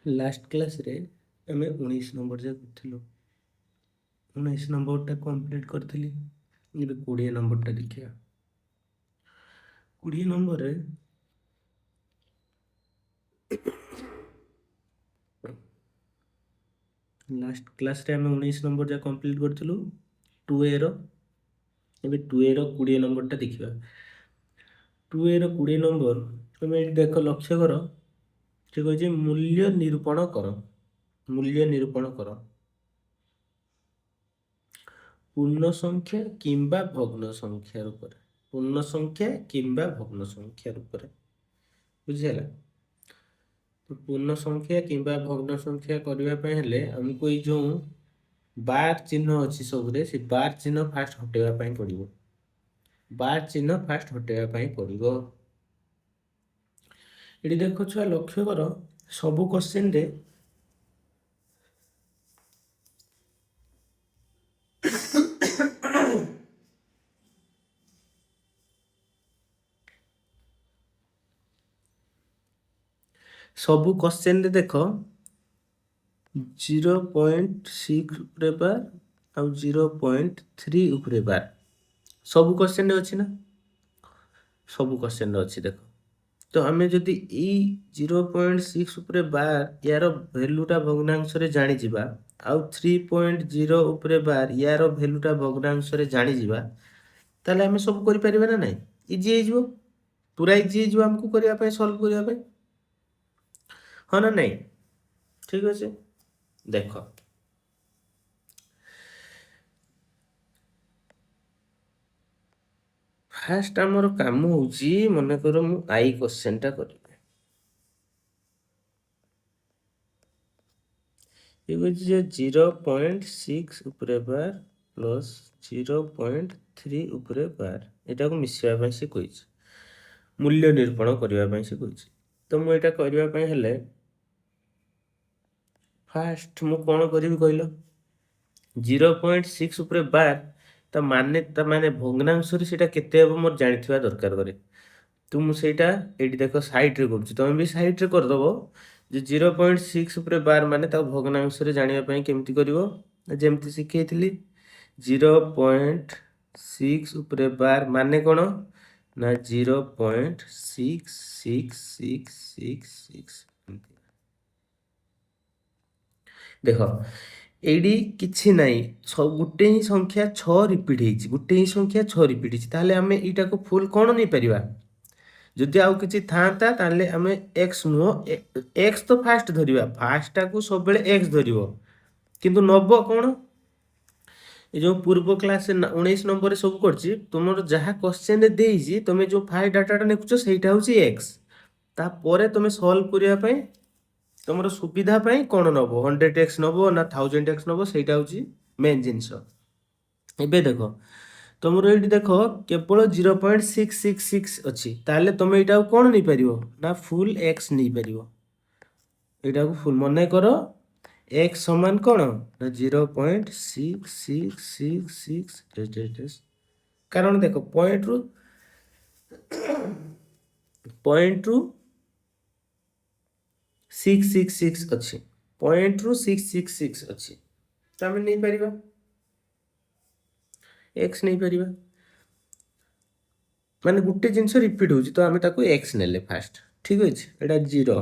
Last class रे आम 19 number जा करूँ 19 नंबरटा कंप्लीट करी। 20 नंबरटा देखिए 20 नंबर रे लास्ट क्लास रे आम 19 नंबर जा कंप्लीट करूँ 2A रो। ଏବେ 2A ର 20 नंबरटा देखिए 2A ର 20 नंबर तुम ये देख लक्ष्य कर ठीक अच्छे मूल्य निरूपण कर पूर्ण संख्या किंबा भग्न संख्या रूप पूर्ण संख्या किंबा भग्न संख्या रूप बुझीगला। तो पूर्ण संख्या किंबा भग्न संख्या करने हेले हमको ये जो बार चिन्ह अच्छी सब से बार चिन्ह फास्ट हटेगा पड़ो बार चिन्ह फास्ट हटेगा पड़ो। ये देख छुआ लक्ष्य कर सबु क्वेश्चन रे सबु क्वेश्चन रे देख 0.6 उपरे बार आउ 0.3 उपरे बार सबु क्वेश्चन रे अच्छी ना सबु क्वेश्चन रे अच्छी देख। तो आम जदि 0.6 उपरे बार यार भैल्यूटा भग्नांश रे जानी जिबा आउ 3.0 उपरे बार यार भैल्यूटा भग्नांश रे जानी जिबा ताले आम सब करि परिबा ना नहीं इजी हे जिवो पूरा इजी हे जिवो हमको करिया पय सॉल्व करिया पय हाँ ना नहीं ठीक अच्छे। देख फास्ट आमर काम होची मन कर मु आई क्वेश्चन टा करी ये 0.6 उपरे बार प्लस 0.3 उपरे बार एटा को मिसवा से कही मूल्य निरूपण करने से कही। तो मुझे करने हेले फास्ट मु कौन करी कहल 0.6 उपरे बार ता माने भग्नांश से केते हम मोर जानिथिबा दरकार करे। तो मुझे ये देख साइड रे करूँ तुम भी साइड रे करदेव जे 0.6 उपरे बार माने भग्नांश रे जानिबा केमती करिवो जेमती शिखेइथिली 0.6 उपरे बार माने कोन ना 0.6666 देख एडी किछि नाही गोटे ही संख्या 6 रिपीट हेछि गोटे ही संख्या 6 रिपीट हेछि ताले हमें एटा को फुल कोन नै परिबा जदि आउ किछि थांता ताले हमें x नो x तो फास्ट धरिबा फास्ट को सब बेले x धरिबो किंतु नब कोन ये जो पूर्व क्लास 19 नंबर रे सब करछि तुमर जहा क्वेश्चन रे देइछि तुमे जो फाइ डाटा नेकुछ सेटा होछि x ता परे तुमे सॉल्व करिया पय तुमर सुविधा पय कोन नबो 100x नबो ना 1000x नबो सेटा होछि मेन जिंस। एबे देखो तुमर एठी देखो केवल 0.666 अछि ताले तुमे एटा कोन नै परिबो ना फुल x नै परिबो एटा को फुल मने करो x समान कोन ना 0.6666 कारण देखो पॉइंट रु 666 अच्छी पॉइंट रु 666 अच्छी तो आम नहीं पारिबा एक्स नहीं पारिबा माने गुटे जिनस रिपीट होची तो आम ताको एक्स नेले फास्ट ठीक अछि एटा 0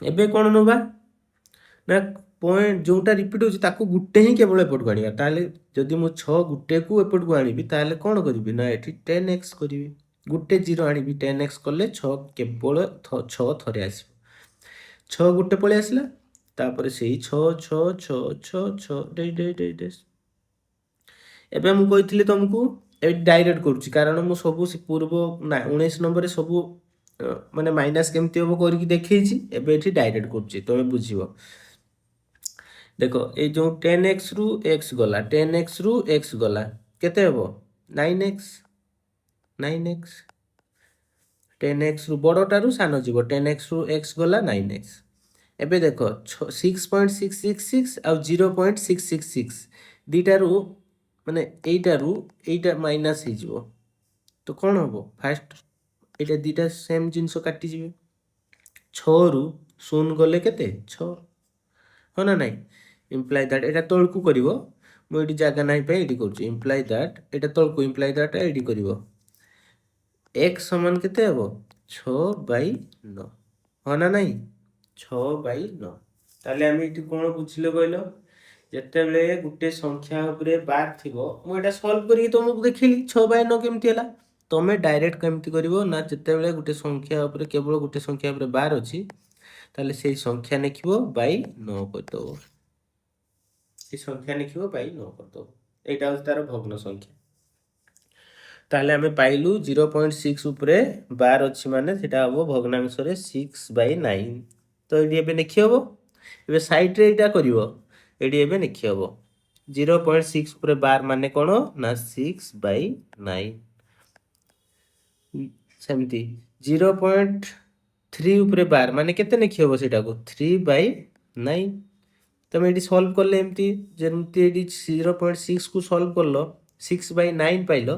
एबे कोन नबा ना पॉइंट जोटा रिपीट होची ताको गुटे ही केवल एपट को आनिबा ताले जदि मु 6 गुटे को एपट को आनिबी ताले कोन करबी ना एठी 10x करबी गुटे 0 आनिबी 10x करले 6 केवल 6 थरे आसी 6 गुटे पळे आसला तापर सेही 6 6 6 6 6 डे डे डे डे एबे मु कहितली तुमको ए डायरेक्ट करूची कारण मु सब पूर्व ना 19 नंबर रे सब माने माइनस केमती होबो करके देखैछि एबे एठी डायरेक्ट करूची तमे बुझिबो। देखो ए जो 10x रु x गला 10x रु x गला केते हेबो 9x 10x रु बड़टा रु सानो जीवो 10x रु x गला 9x एबे देखो 6.666 आ 0.666 दीटा रु माने एटा माइनस हे जीवो तो कोन होबो फास्ट एटा दीटा सेम जिंस काटी जीवे 6 रु ଶୂନ ଗଲେ କେତେ 6 ହଁ ନା ନାଇଁ ଇମ୍ପ୍ଲାଇ ଦ୍ୟାଟ୍ ଏଇଟା ତଳକୁ କରିବ ମୁଁ ଏଇଠି ଜାଗା ନାହିଁ ପାଇଁ ଏଇଠି କରୁଛି ଇମ୍ପ୍ଲାଇ ଦ୍ୟାଟ୍ ଏଇଟା ତଳକୁ ଇମ୍ପ୍ଲାଇ ଦ୍ୟାଟ୍ ଏଇଠି କରିବ x ସମାନ କେତେ ହେବ 6/9 ହଁ ନା ନାଇଁ 6/9 ତାହେଲେ ଆମେ ଏଠି କ'ଣ ବୁଝିଲେ କହିଲ ଯେତେବେଳେ ଗୋଟେ ସଂଖ୍ୟା ଉପରେ ବାର ଥିବ ମୁଁ ଏଇଟା ସଲ୍ଭ କରିକି ତୁମକୁ ଦେଖିଲି 6/9 କେମିତି ହେଲା ତମେ ଡାଇରେକ୍ଟ କେମିତି କରିବ ନା ଯେତେବେଳେ ଗୋଟେ ସଂଖ୍ୟା ଉପରେ କେବଳ ଗୋଟେ ସଂଖ୍ୟା ଉପରେ ବାର ଅଛି ତାହେଲେ ସେଇ ସଂଖ୍ୟା ଲେଖିବ ବାଇ 9 କରିଦେବ ସେ ସଂଖ୍ୟା ଲେଖିବ ବାଇ 9 କରିଦେବ ଏଇଟା ହେଉଛି ତାର ଭଗ୍ନ ସଂଖ୍ୟା ତାହେଲେ ଆମେ ପାଇଲୁ 0.6 ଉପରେ ବାର ଅଛି ମାନେ ସେଟା ହବ ଭଗ୍ନାଂଶରେ 6/9 ତ ଏଠି ଏବେ ଲେଖି ହବ ଏବେ ସାଇଡରେ ଏଇଟା କରିବ ଏଠି ଏବେ ଲେଖି ହବ 0.6 ଉପରେ ବାର ମାନେ କ'ଣ ନା 6/9 ସେମିତି 0.3 ଉପରେ ବାର ମାନେ କେତେ ଲେଖି ହବ ସେଟାକୁ 3/9 ତମେ ଏଠି ସଲ୍ଭ କଲେ ଏମିତି ଯେମିତି ଏଠି 0.6 କୁ ସଲ୍ଭ କଲ 6/9 ପାଇଲ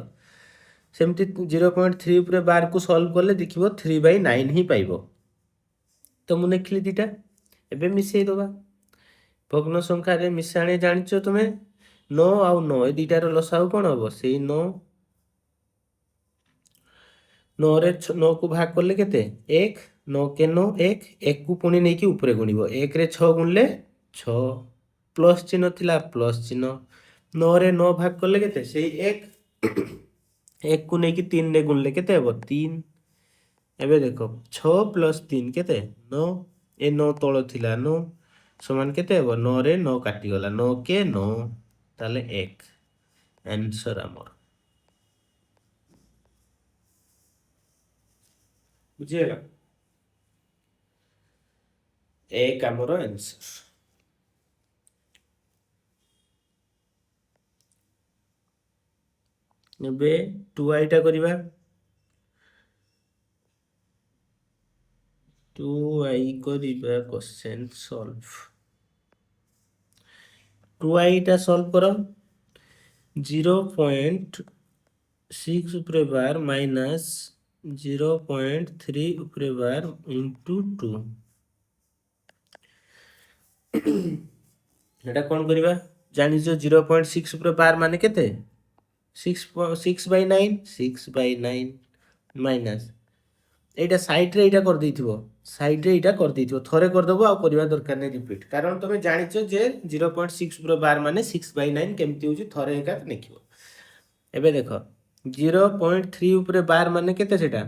ସେମିତି 0.3 ଉପରେ ବାରକୁ ସଲ୍ଭ କଲେ ଦେଖିବ 3/9 ହିଁ ପାଇବ ତ ମୁଁ ଲେଖିଲି ଦୁଇଟା ଏବେ ମିଶେଇ ଦେବା ଭଗ୍ନ ସଂଖ୍ୟାରେ ମିଶାଣୀ ଜାଣିଛ ତୁମେ 9 ଆଉ 9 ଏ ଦୁଇଟାର ଲସାଗୁ କ'ଣ ହେବ ସେଇ 9ରେ 9କୁ ଭାଗ କଲେ କେତେ 1 9 କେ 9 1 1କୁ ପୁଣି ନେଇକି ଉପରେ ଗୁଣିବ 1ରେ 6 ଗୁଣିଲେ 6 ପ୍ଲସ୍ ଚିହ୍ନ ଥିଲା ପ୍ଲସ୍ ଚିହ୍ନ 9ରେ 9 ଭାଗ କଲେ କେତେ ସେଇ 1 1କୁ ନେଇକି 3ରେ ଗୁଣିଲେ କେତେ ହେବ 3 ଏବେ ଦେଖ 6 ପ୍ଲସ୍ 3 କେତେ 9 ଏ 9 ତଳ ଥିଲା 9 ସମାନ କେତେ ହେବ 9ରେ 9 କାଟିଗଲା 9 କେ 9 ତାହେଲେ 1 ଆନ୍ସର ଆମର ବୁଝିଗଲା 1 ଆମର ଆନ୍ସର ଏବେ 2i ଟା କରିବା 2i କରିବା क्वेश्चन सॉल्व 2i ଟା ସଲ୍ଭ କର 0.6 ଉପରେ ବାର ମାଇନସ୍ 0.3 ଉପରେ ବାର ଇଣ୍ଟୁ 2 এটা କ'ଣ କରିବା ଜାଣିଛ 0.6 ଉପରେ ବାର ମାନେ କେତେ 6/9 6/9 ମାଇନସ୍ এইটা সাইডরে এইটা କରିଦେଇଥିବ ସାଇଡରେ ଏଇଟା କରିଦେଇଥିବ ଥରେ କରିଦେବ ଆଉ କରିବା ଦରକାର ନାହିଁ ରିପିଟ୍ କାରଣ ତମେ ଜାଣିଛ ଯେ 0.6 ଉପରେ ବାର ମାନେ 6/9 କେମିତି ହେଉଛି ଥରେ ଏକା ଲେଖିବ ଏବେ ଦେଖ 0.3 ଉପରେ ବାର ମାନେ କେତେ ସେଟା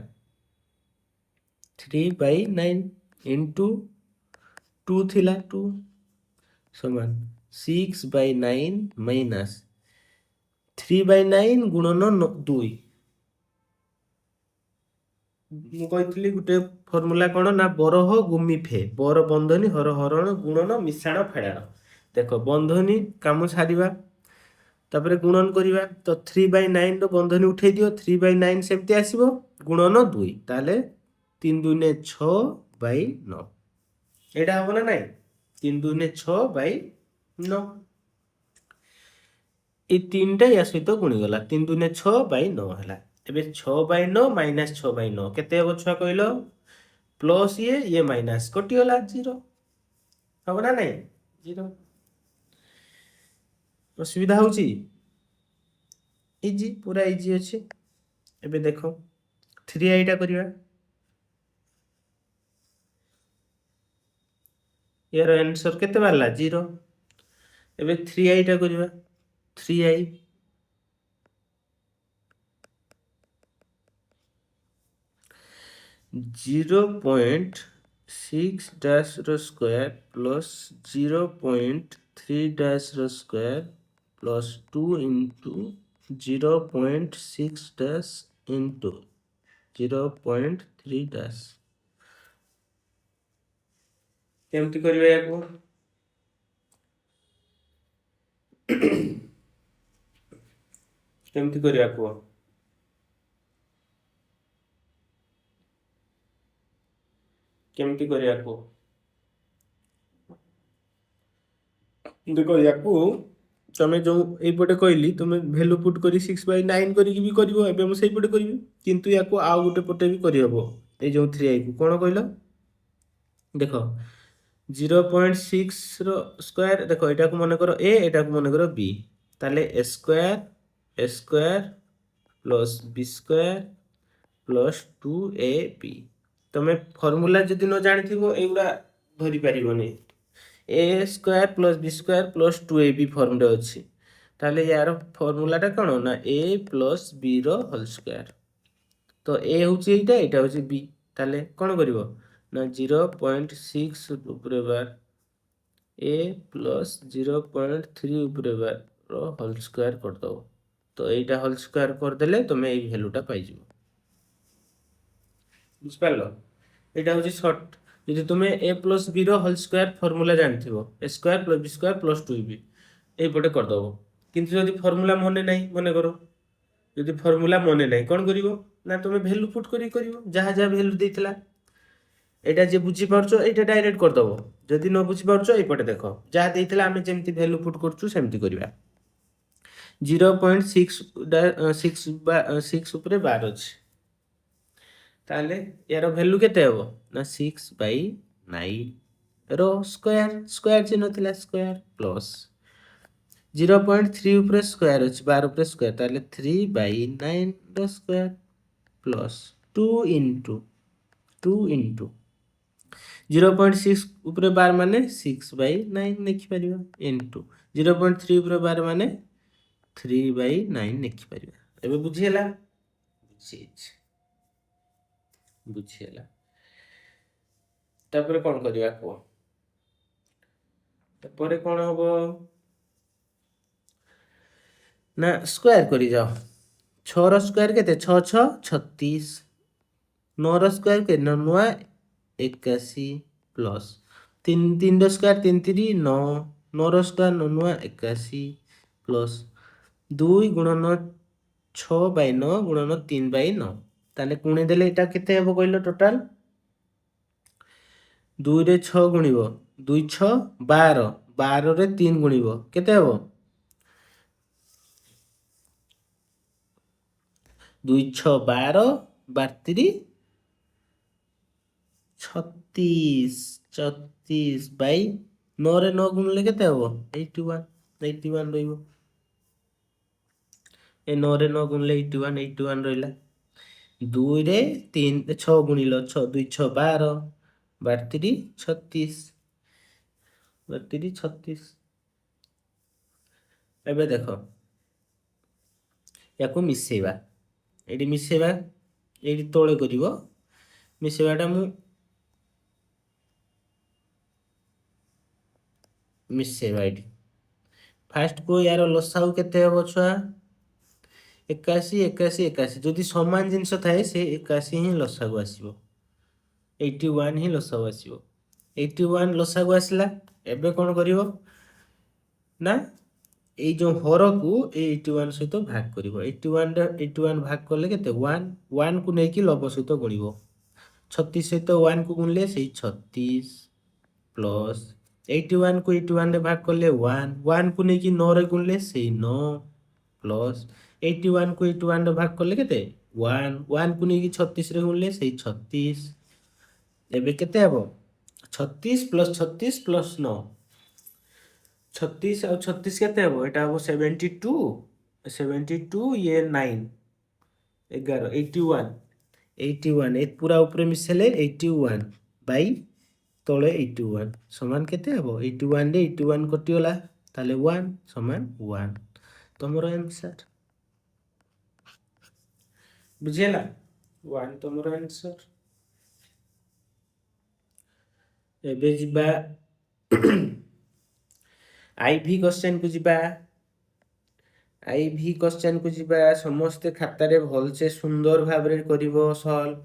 3/9 ଇଣ୍ଟୁ 2 ଥିଲା 2 ସମାନ 6/9 ମାଇନସ୍ 3/9 ଗୁଣନ 2 ମୁଁ କହିଥିଲି ଗୋଟେ ଫର୍ମୁଲା କ'ଣ ନା ବରହ ଗୁମିଫେ ବର ବନ୍ଧନୀ ହର ହରଣ ଗୁଣନ ମିଶାଣ ଫେଡ଼ାଣ ଦେଖ ବନ୍ଧନୀ କାମ ଛାଡ଼ିବା ତାପରେ ଗୁଣନ କରିବା ତ 3/9ର ବନ୍ଧନୀ ଉଠେଇ ଦିଅ 3/9 ସେମିତି ଆସିବ ଗୁଣନ 2 ତାହେଲେ 3 2 6/9 ଏଇଟା ହବ ନା ନାଇଁ 3 2 6/9 এই 3ଟା ୟା ସହିତ ଗୁଣିଗଲା 3 2 6/9 ହେଲା ଏବେ 6/9 ମାଇନସ୍ 6/9 କେତେ ହେବ ଛୁଆ କହିଲ ପ୍ଲସ୍ ଇଏ ମାଇନସ୍ କଟିଗଲା 0 ହବ ନା ନାଇଁ 0 ଅସୁବିଧା ହେଉଛି ଇଜି ପୁରା ଇଜି ଅଛି ଏବେ ଦେଖ 3i ଟା କରିବା यार आंसर केते बारला 0 एबे 3i टा करबा 3i 0.6 dash रो स्क्वायर प्लस 0.3 dash रो square plus 2 into 0.6 dash into 0.3 dash केमती करबा याको केमती करबा को केमती करबा को देखो याको तमे जो एपटे कहली तुम भैल्यू पुट करी 6/9 करी भी करिवो एबे मु सेही पटे करिवि किंतु याको आ गुटे पटे भी करि हबो ए जो 3i को कोन कहलो ଦେଖ 0.6 ର ସ୍କୋୟାର, ଦେଖ ଏଟାକୁ ମନେ କର a, ଏଟାକୁ ମନେ କର b, ତାହେଲେ a² plus b square plus 2ab। ତମେ ଫର୍ମୁଲା ଯଦି ନ ଜାଣିଥିବ ଏଗୁଡ଼ା ଧରି ପାରିବନି। a² plus b square plus 2ab ଫର୍ମରେ ଅଛି, ତାହେଲେ ୟାର ଫର୍ମୁଲାଟା କ'ଣ ନା a ପ୍ଲସ୍ b ର ହୋଲ୍ ସ୍କୋୟାର। ତ a ହେଉଛି ଏଇଟା, ଏଇଟା ହେଉଛି b, ତାହେଲେ କ'ଣ କରିବ ନା 0.6 ଉପରେ ବାର a ପ୍ଲସ୍ 0.3 ଉପରେ ବାର ର ହୋଲ୍ ସ୍କୋୟାର କରିଦେବ। ତ এইটা হোল স্কোয়ার କରିଦେଲେ ତମେ এই ভ্যালুটা পাইଯିବ। ବୁଝିପାରିଲ? এইটা হচ্ছে শর্ট। যদি তুমি a প্লস b ର হোল স্কোয়ার ফর্মুলা জাଣିଥିବ, a² plus b² plus 2ab এইপଟେ କରିଦେବ। କିନ୍ତୁ ଯଦି ଫର୍ମୁଲା ମନେ ନାହିଁ, ମନେ କର ଯଦି ଫର୍ମୁଲା ମନେ ନାହିଁ କ'ଣ କରିବ ନା ତମେ ଭ୍ୟାଲୁ ପୁଟ୍ କରି କରିବ, ଯାହା ଯାହା ଭ୍ୟାଲୁ ଦେଇଥିଲା। ଏଇଟା ଯିଏ ବୁଝିପାରୁଛ ଏଇଟା ଡାଇରେକ୍ଟ କରିଦେବ, ଯଦି ନ ବୁଝିପାରୁଛ ଏଇପଟେ ଦେଖ, ଯାହା ଦେଇଥିଲା ଆମେ ଯେମିତି ଭ୍ୟାଲୁ ପୁଟ୍ କରୁଛୁ ସେମିତି କରିବା। 0.6 ଉପରେ ବାର ଅଛି, ତାହେଲେ ୟାର ଭ୍ୟାଲୁ କେତେ ହେବ ନା 6/9 ର ସ୍କୋୟାର, ସ୍କୋୟାର ଚିହ୍ନ ଥିଲା ସ୍କୋୟାର, ପ୍ଲସ୍ 0.3 ଉପରେ ସ୍କୋୟାର ଅଛି, 12 ଉପରେ ସ୍କୋୟାର, ତାହେଲେ 3/9 ର ସ୍କୋୟାର ପ୍ଲସ୍ 2 ଇଣ୍ଟୁ 0.6 ଉପରେ ବାର ମାନେ 6/9 ଲେଖିପାରିବା, ଇଣ୍ଟୁ 0.3 ଉପରେ ବାର ମାନେ 3/9 ଲେଖିପାରିବା। ଏବେ ବୁଝିହେଲା? ବୁଝିହେଲା। ତାପରେ କ'ଣ କରିବା କୁହ? ତାପରେ କ'ଣ ହବ ନା ସ୍କୋୟାର କରି ଯାଅ। 6 ର ସ୍କୋୟାର କେତେ? 6 6 36, 9 ର ସ୍କୋୟାର କେତେ? 9 81 ପ୍ଲସ୍ 3 ର ସ୍କୋୟାର 3 3 9, 9 ର ସ୍କୋୟାର 9 81 ପ୍ଲସ୍ 2 ଗୁଣନ 6/9 ଗୁଣନ 3/9, ତାହେଲେ ଗୁଣି ଦେଲେ ଏଇଟା କେତେ ହେବ କହିଲ ଟୋଟାଲ? 2 ରେ 6 ଗୁଣିବ, 2 6 12, 12ରେ 3 ଗୁଣିବ, କେତେ ହେବ? 2 6 12, 12 36, 36/9ରେ 9 ଗୁଣିଲେ କେତେ ହେବ? 81 ରହିବ। ଏ 9ରେ 9 ଗୁଣିଲେ 81 ରହିଲା। 2ରେ 6 ଗୁଣିଲ, 2 6 12, 12 36, 12 36। ଏବେ ଦେଖ ୟାକୁ ମିଶେଇବା, ଏଇଠି ମିଶେଇବା, ଏଇଠି ତଳେ କରିବ ମିଶେଇବାଟା, ମୁଁ ମିଶେଇବା ଏଇଠି। ଫାଷ୍ଟକୁ ୟାର ଲସାଗୁ କେତେ ହେବ ଛୁଆ? 81 81 81, ଯଦି ସମାନ ଜିନିଷ ଥାଏ ସେ 81 ହିଁ ଲସାଗୁ ଆସିବ, 81 ହିଁ ଲସାଗୁ ଆସିବ। 81 ଲସାଗୁ ଆସିଲା। ଏବେ କ'ଣ କରିବ ନା ଏଇ ଯେଉଁ ହରକୁ ଏଇ 81 ସହିତ ଭାଗ କରିବ। 81 ଭାଗ କଲେ କେତେ? 1, 1କୁ ନେଇକି ଲବ ସହିତ ଗୁଣିବ, 36 ସହିତ 1କୁ ଗୁଣିଲେ ସେଇ 36 ପ୍ଲସ୍ 81କୁ 81ରେ ଭାଗ କଲେ 1, 1କୁ ନେଇକି 9ରେ ଗୁଣିଲେ ସେଇ 9 ପ୍ଲସ୍ 81କୁ 81ରେ ଭାଗ କଲେ କେତେ? 1, 1କୁ ନେଇକି 36ରେ ଗୁଣିଲେ ସେଇ 36। ଏବେ କେତେ ହେବ? 36 ପ୍ଲସ୍ 36 ପ୍ଲସ୍ 9, 36 ଆଉ 36 କେତେ ହେବ? ଏଇଟା ହେବ 72, 72 ଇଏ 9 11 81 ଏ ପୁରା ଉପରେ ମିଶେଇଲେ 81 ବାଇ ତଳେ 81 ସମାନ କେତେ ହେବ? 81ରେ 81 କଟିଗଲା, ତାହେଲେ 1 ସମାନ 1, ତମର ଆନ୍ସର। ବୁଝିହେଲା? 1 ତମର ଆନ୍ସର। ଏବେ ଯିବା ଆଇଭି କ୍ୱେଶ୍ଚନକୁ ଯିବା। ଆଇଭି କ୍ୱେଶ୍ଚନକୁ ଯିବା। ସମସ୍ତେ ଖାତାରେ ଭଲସେ ସୁନ୍ଦର ଭାବରେ କରିବ ସଲ୍ଭ,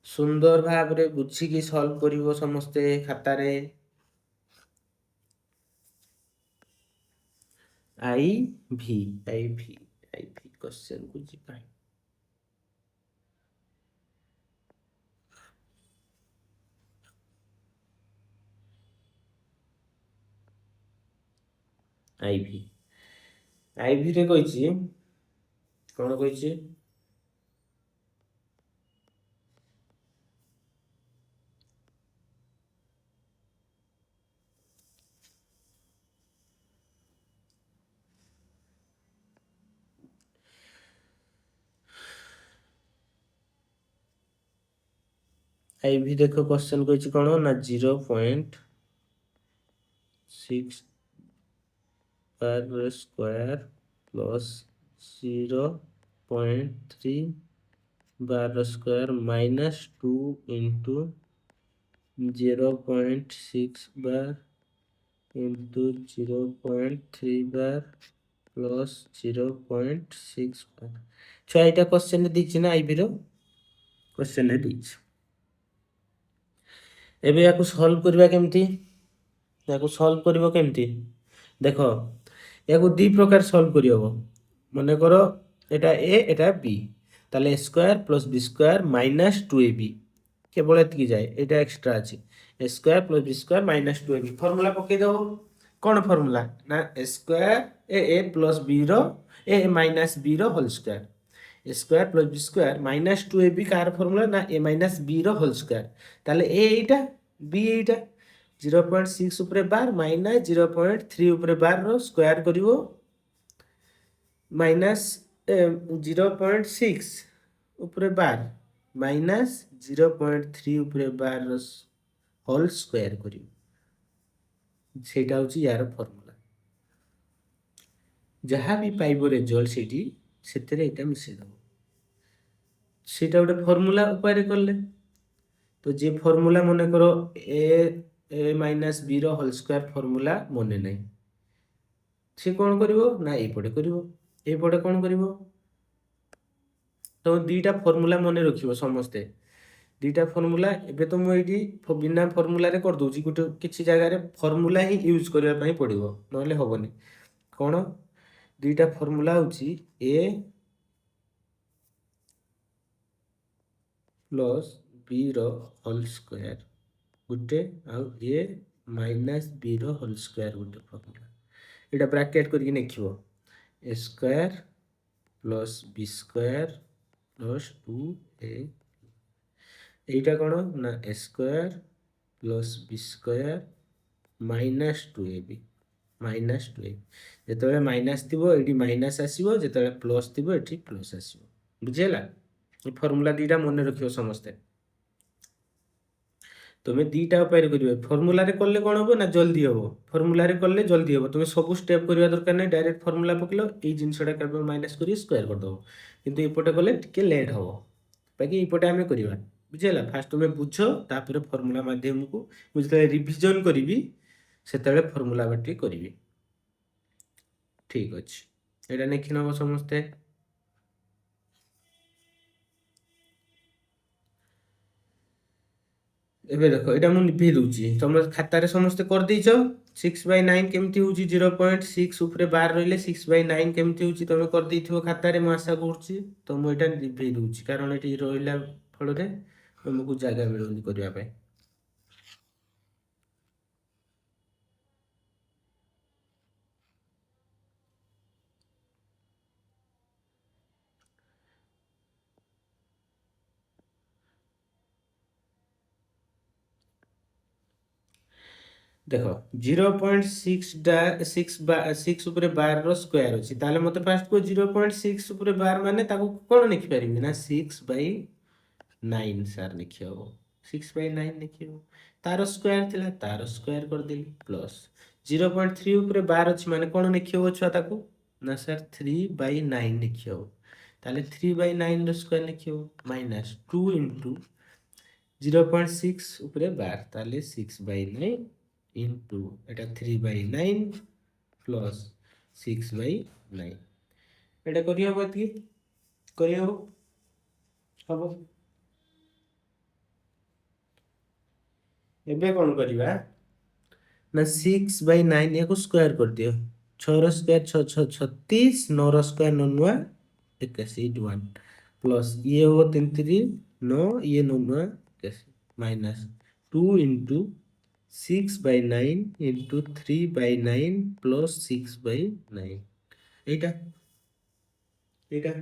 ସୁନ୍ଦର ଭାବରେ ବୁଝିକି ସଲ୍ଭ କରିବ ସମସ୍ତେ ଖାତାରେ। ଆଇଭି କ୍ୱେଶ୍ଚନକୁ ଯିବା। ଆଇଭିରେ କହିଛି କ'ଣ କହିଛି? आईवी देखो क्वेश्चन कहछि कोन ना 0.6 bar square plus 0.3 bar square minus 2 into 0.6 bar into 0.3 बार प्लस 0.6 बार। छुआ एटा क्वेश्चन दीछि ना आईबी रो क्वेश्चन दीछि। एबे याकू सॉल्व करबा केमती याकू सॉल्व करबो केमती देखो याकू दी प्रकार सॉल्व करि हबो मने करो एटा ए एटा बी ताले a square plus b square minus 2ab केवल एतकी जाए एटा एक्स्ट्रा अछि a square plus b square minus 2ab formula पके दो कोन फार्मूला ना a square a plus b रो a माइनस b रो whole square a square plus b square minus 2ab कार फार्मूला ना a माइनस b रो होल स्क्वायर ताले a एटा b एटा 0.6 ऊपर बार माइनस 0.3 ऊपर बार रो स्क्वायर करिवो माइनस 0.6 ऊपर बार माइनस 0.3 ऊपर बार रो होल स्क्वायर करिवो सेटा होची यार फार्मूला जहाँ भी पाइबो रिजल्ट सेठी सेतेरे एटा मिसे दबो सेटा उडे फार्मूला उपाय करले तो जे फार्मूला मने करो a माइनस b रो होल स्क्वायर फार्मूला मने नै से कोन करिवो ना ए पडे करिवो ए पडे कोन करिवो तो दीटा फार्मूला मने रखिवो समस्ते दीटा फार्मूला एबे तो मु एडी बिना फार्मूला रे कर दोची गुटे किछि जगह रे फार्मूला ही यूज करबा पई पडिवो नहले होबनी कोन दीटा फार्मूला होची a प्लस b रो होल स्क्वायर गुटे आ a माइनस b रो होल स्क्वायर गुटे फार्मूला एटा ब्रैकेट करके लिखिवो a square plus b square plus 2a एटा कोन ना a square plus b square minus 2ab minus 2a जेतले माइनस थिबो एडी माइनस आसीबो जेतले प्लस थिबो एठी प्लस आसीबो बुझेला ये फार्मूला दीटा मने रखियो समस्ते तुम्हें दीटा उपाय करिवे फार्मूला रे करले कोन हबो ना जल्दी हबो फार्मूला रे करले जल्दी हबो तुम्हें सब स्टेप करबा दरकार नै डायरेक्ट फार्मूला पकलो ए जिंसटा करबो माइनस करी स्क्वायर कर दो किंतु एपटे करले टिके लेट हबो बाकी एपटे हमें करबा बुझेला फास्ट तुम्हें बुझो तापर फार्मूला माध्यम को बुझते रिवीजन करबी सेतले फार्मूला बाटी करबी ठीक अछि एटा नेखि नबो समस्ते एबे देखो एटा मु निभे दूची तुम खाता रे समस्त कर देइछो 6/9 केमती होची 0.6 ऊपर बार रहिले 6/9 केमती होची तुम कर देइथिबो खाता रे मु आशा करछि तो मु एटा निभे दूची कारण एटी रहिला फल रे हमकु जागा मिलुनी करिया पे देखो 0.6 ऊपर बार रो स्क्वायर अछि ताले मते फास्ट को 0.6 ऊपर बार माने ताको कोन लिखि परिबी ना 6/9 सर लिखियो 6/9 लिखियो तार स्क्वायर थिला तार स्क्वायर कर देली प्लस 0.3 ऊपर बार अछि माने कोन लिखियो छुआ ताको ना सर 3/9 लिखियो ताले 3/9 रो स्क्वायर लिखियो माइनस 2 इंटू 0.6 ऊपर बार ताले 6/9 इंटू एटा 3/9 प्लस 6/9 एटा करिया बाती करिया हबो एबे कोन करिवा ना 6/9 एको स्क्वायर कर दियो 6 रो स्क्वायर 6 6 36 9 रो स्क्वायर 9 9 81 1 प्लस ये हो 3 3 9 ये 9 9 81 माइनस 2 इंटू 6/9 इंटू 3/9 प्लस 6/9 एटा एटा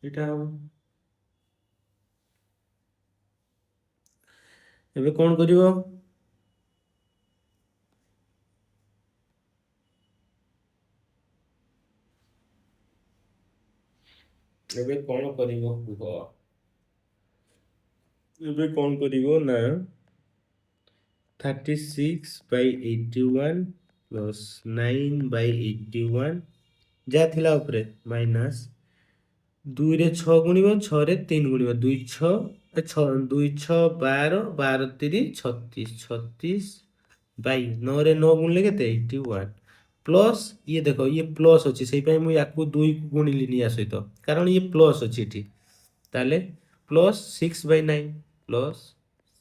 एटा एबे कोन करिवो ଏବେ କ'ଣ କରିବ କୁହ? ଏବେ କ'ଣ କରିବ ନା 36/81 ପ୍ଲସ୍ 9/81 ଯାହା ଥିଲା ଉପରେ ମାଇନସ୍ 2ରେ 6 ଗୁଣିବ 6ରେ 3 ଗୁଣିବ 2 6 2 6 12 12 3 36 36 ବାଇ 9ରେ 9 ଗୁଣିଲେ କେତେ 81 ପ୍ଲସ୍ ଇଏ ଦେଖ ଇଏ ପ୍ଲସ୍ ଅଛି ସେଇପାଇଁ ମୁଁ ୟାକୁ 2 ଗୁଣିଲିନି ୟା ସହିତ କାରଣ ଇଏ ପ୍ଲସ୍ ଅଛି ଏଠି ତାହେଲେ ପ୍ଲସ୍ 6/9 ପ୍ଲସ୍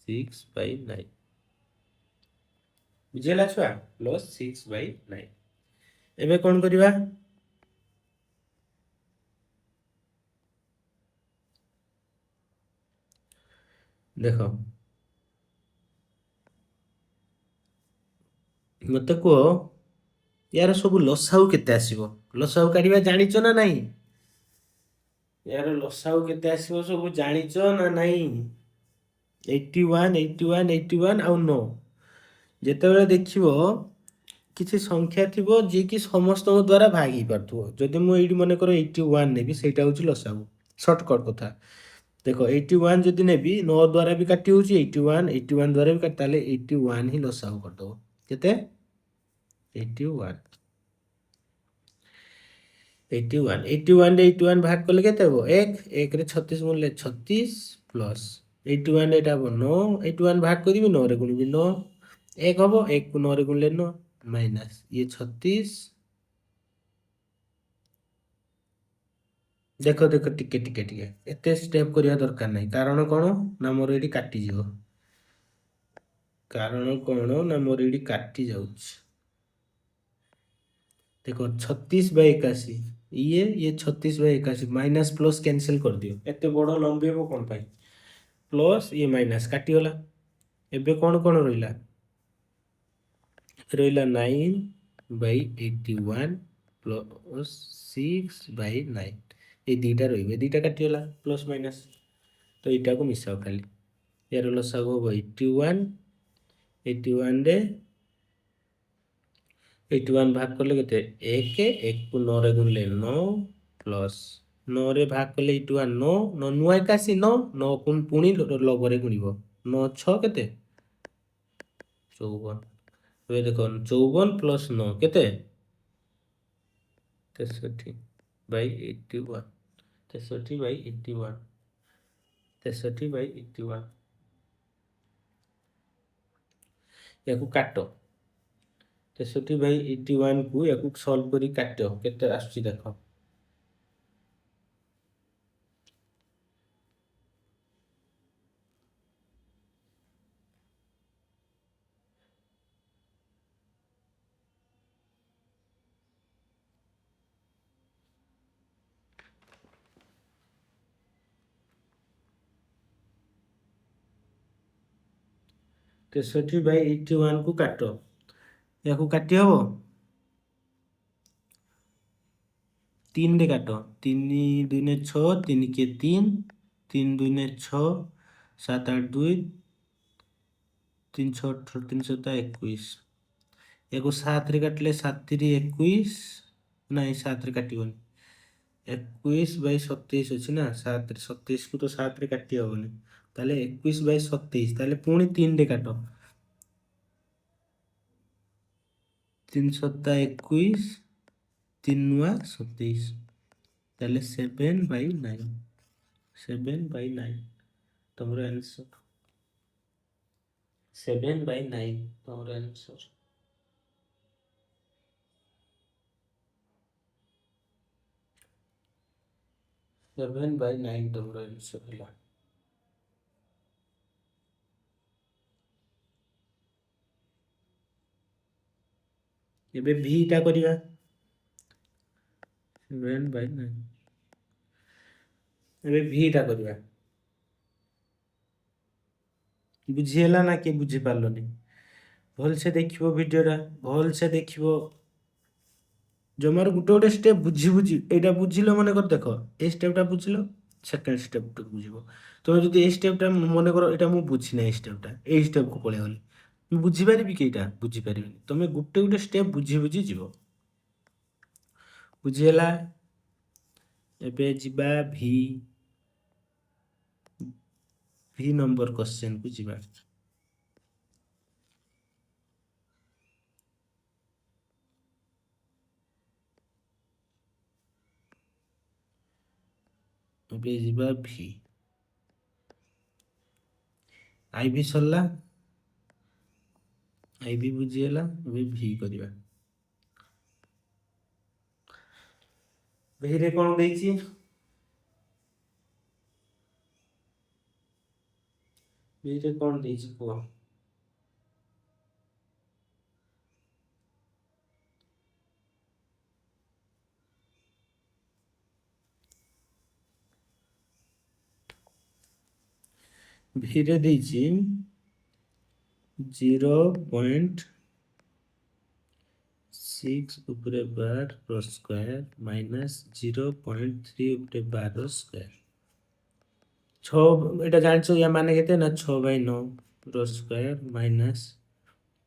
6/9 ବୁଝିହେଲା ଛୁଆ ପ୍ଲସ୍ 6/9 ଏବେ କ'ଣ କରିବା ଦେଖ ମତେ କୁହ ୟାର ସବୁ ଲସାଉ କେତେ ଆସିବ ଲସାଉ କାଢ଼ିବା ଜାଣିଛ ନା ନାହିଁ ୟାର ଲସାଉ କେତେ ଆସିବ ସବୁ ଜାଣିଛ ନା ନାହିଁ 81 81 81 ଆଉ 9 ଯେତେବେଳେ ଦେଖିବ କିଛି ସଂଖ୍ୟା ଥିବ ଯିଏକି ସମସ୍ତଙ୍କ ଦ୍ୱାରା ଭାଗ ହେଇପାରୁଥିବ ଯଦି ମୁଁ ଏଇଠି ମନେକର 81 ନେବି ସେଇଟା ହେଉଛି ଲସାଉ ସର୍ଟକଟ୍ କଥା ଦେଖ 81 ଯଦି ନେବି 9 ଦ୍ୱାରା ବି କାଟି ହେଉଛି 81 81 ଦ୍ୱାରା ବି କାଟି ତାହେଲେ 81 ହିଁ ଲସାଉ କରିଦେବ କେତେ 81 81 81 ରେ 81 ଭାଗ କଲେ କେତେ ହେବ 1 1ରେ 36 ଗୁଣିଲେ 36 ପ୍ଲସ୍ 81 ଏଇଟା ହେବ 9 81 ଭାଗ କରିବି 9ରେ ଗୁଣିବି 9 1 ହେବ 1କୁ 9ରେ ଗୁଣିଲେ 9 ମାଇନସ୍ ଇଏ 36 ଦେଖ ଦେଖ ଟିକେ ଟିକେ ଟିକେ ଏତେ ଷ୍ଟେପ୍ କରିବା ଦରକାର ନାହିଁ କାରଣ କ'ଣ ନା ମୋର ଏଇଠି କାଟିଯିବ କାରଣ କ'ଣ ନା ମୋର ଏଇଠି କାଟି ଯାଉଛି ଦେଖ 36/81 ଇଏ 36/81 ମାଇନସ୍ ପ୍ଲସ୍ କ୍ୟାନସେଲ୍ କରିଦିଅ ଏତେ ବଡ଼ ଲମ୍ବେଇବ କ'ଣ ପାଇଁ ପ୍ଲସ୍ ଇଏ ମାଇନସ୍ କାଟିଗଲା ଏବେ କ'ଣ ରହିଲା ରହିଲା 9/81 ପ୍ଲସ୍ 6/9 এই ଦୁଇଟା ରହିବ ଏ ଦୁଇଟା କାଟିଗଲା ପ୍ଲସ୍ ମାଇନସ୍ ତ ଏଇଟାକୁ ମିଶାଅ ଖାଲି ୟାର ଲସାଗୁ ହେବ 81 81ରେ 81 ଭାଗ କଲେ କେତେ 1 1କୁ 9ରେ ଗୁଣିଲେ 9 ପ୍ଲସ୍ 9ରେ ଭାଗ କଲେ 81 9 9 ନୂଆ 81 9 9କୁ ପୁଣି ଲବରେ ଗୁଣିବ 9 6 କେତେ 54 ଏବେ ଦେଖ 54 ପ୍ଲସ୍ 9 କେତେ 63/81 63/81 63/81 ୟାକୁ କାଟ 63/81କୁ ୟାକୁ ସଲ୍ଭ କରି କାଟ କେତେ ଆସୁଛି ଦେଖ ତେଷଠି ବାଇ 81କୁ କାଟ ୟାକୁ କାଟି ହେବ 3ରେ କାଟ 3 2 6 3 କିଏ 3 3 2 6 7 8 2 3 6 18 3 7 21 ୟାକୁ 7ରେ କାଟିଲେ 7 21 ନାଇଁ 7ରେ କାଟିବନି 21/27 ଅଛି ନା 7ରେ 27କୁ ତ 7ରେ କାଟି ହେବନି ତାହେଲେ 21/27 ତାହେଲେ ପୁଣି 3ରେ କାଟ 3 7 21 3 ନୂଆ 27 ତାହେଲେ 7/9 7/9 ତମର ଆନ୍ସର 7/9 ତମର ଆନ୍ସର 7/9 ତମର ଆନ୍ସର ହେଲା ଏବେ ଭିଟା କରିବା 7/9 ଏବେ ଭିଟା କରିବା ବୁଝିହେଲା ନା କିଏ ବୁଝିପାରିଲନି ଭଲସେ ଦେଖିବ ଭିଡ଼ିଓଟା ଭଲସେ ଦେଖିବ ଜମାରୁ ଗୋଟେ ଷ୍ଟେପ୍ ବୁଝି ଏଇଟା ବୁଝିଲ ମନେକର ଦେଖ ଏଇ ଷ୍ଟେପ୍ଟା ବୁଝିଲ ସେକେଣ୍ଡ ଷ୍ଟେପ୍ଟା ବୁଝିବ ତମେ ଯଦି ଏଇ ଷ୍ଟେପ୍ଟା ମନେକର ଏଇଟା ମୁଁ ବୁଝିନି ଏଇ ଷ୍ଟେପ୍ଟା ଏଇ ଷ୍ଟେପ୍କୁ ପଳେଇଗଲି ମୁଁ ବୁଝିପାରିବି କି ଏଇଟା ବୁଝିପାରିବିନି ତମେ ଗୋଟେ ଷ୍ଟେପ୍ ବୁଝି ଯିବ ବୁଝିହେଲା ଏବେ ଯିବା ଭି ନମ୍ବର क्वेश्चन को ଯିବା। ଏବେ ଯିବା ଭି आईबी सरला आईबी बुझीगला ଏବେ ଭି କରିବା। ଭିରେ କ'ଣ ଦେଇଛି? ଭିରେ କ'ଣ ଦେଇଛି କୁହ? ଭିରେ ଦେଇଛି 0.6 উপরে বার স্কয়ার মাইনাস 0.3 উপরে বার স্কয়ার। 6 এটা জানছো ইয়া মানে কেতে না 6/9 ର ସ୍କয়াର ମାଇନସ୍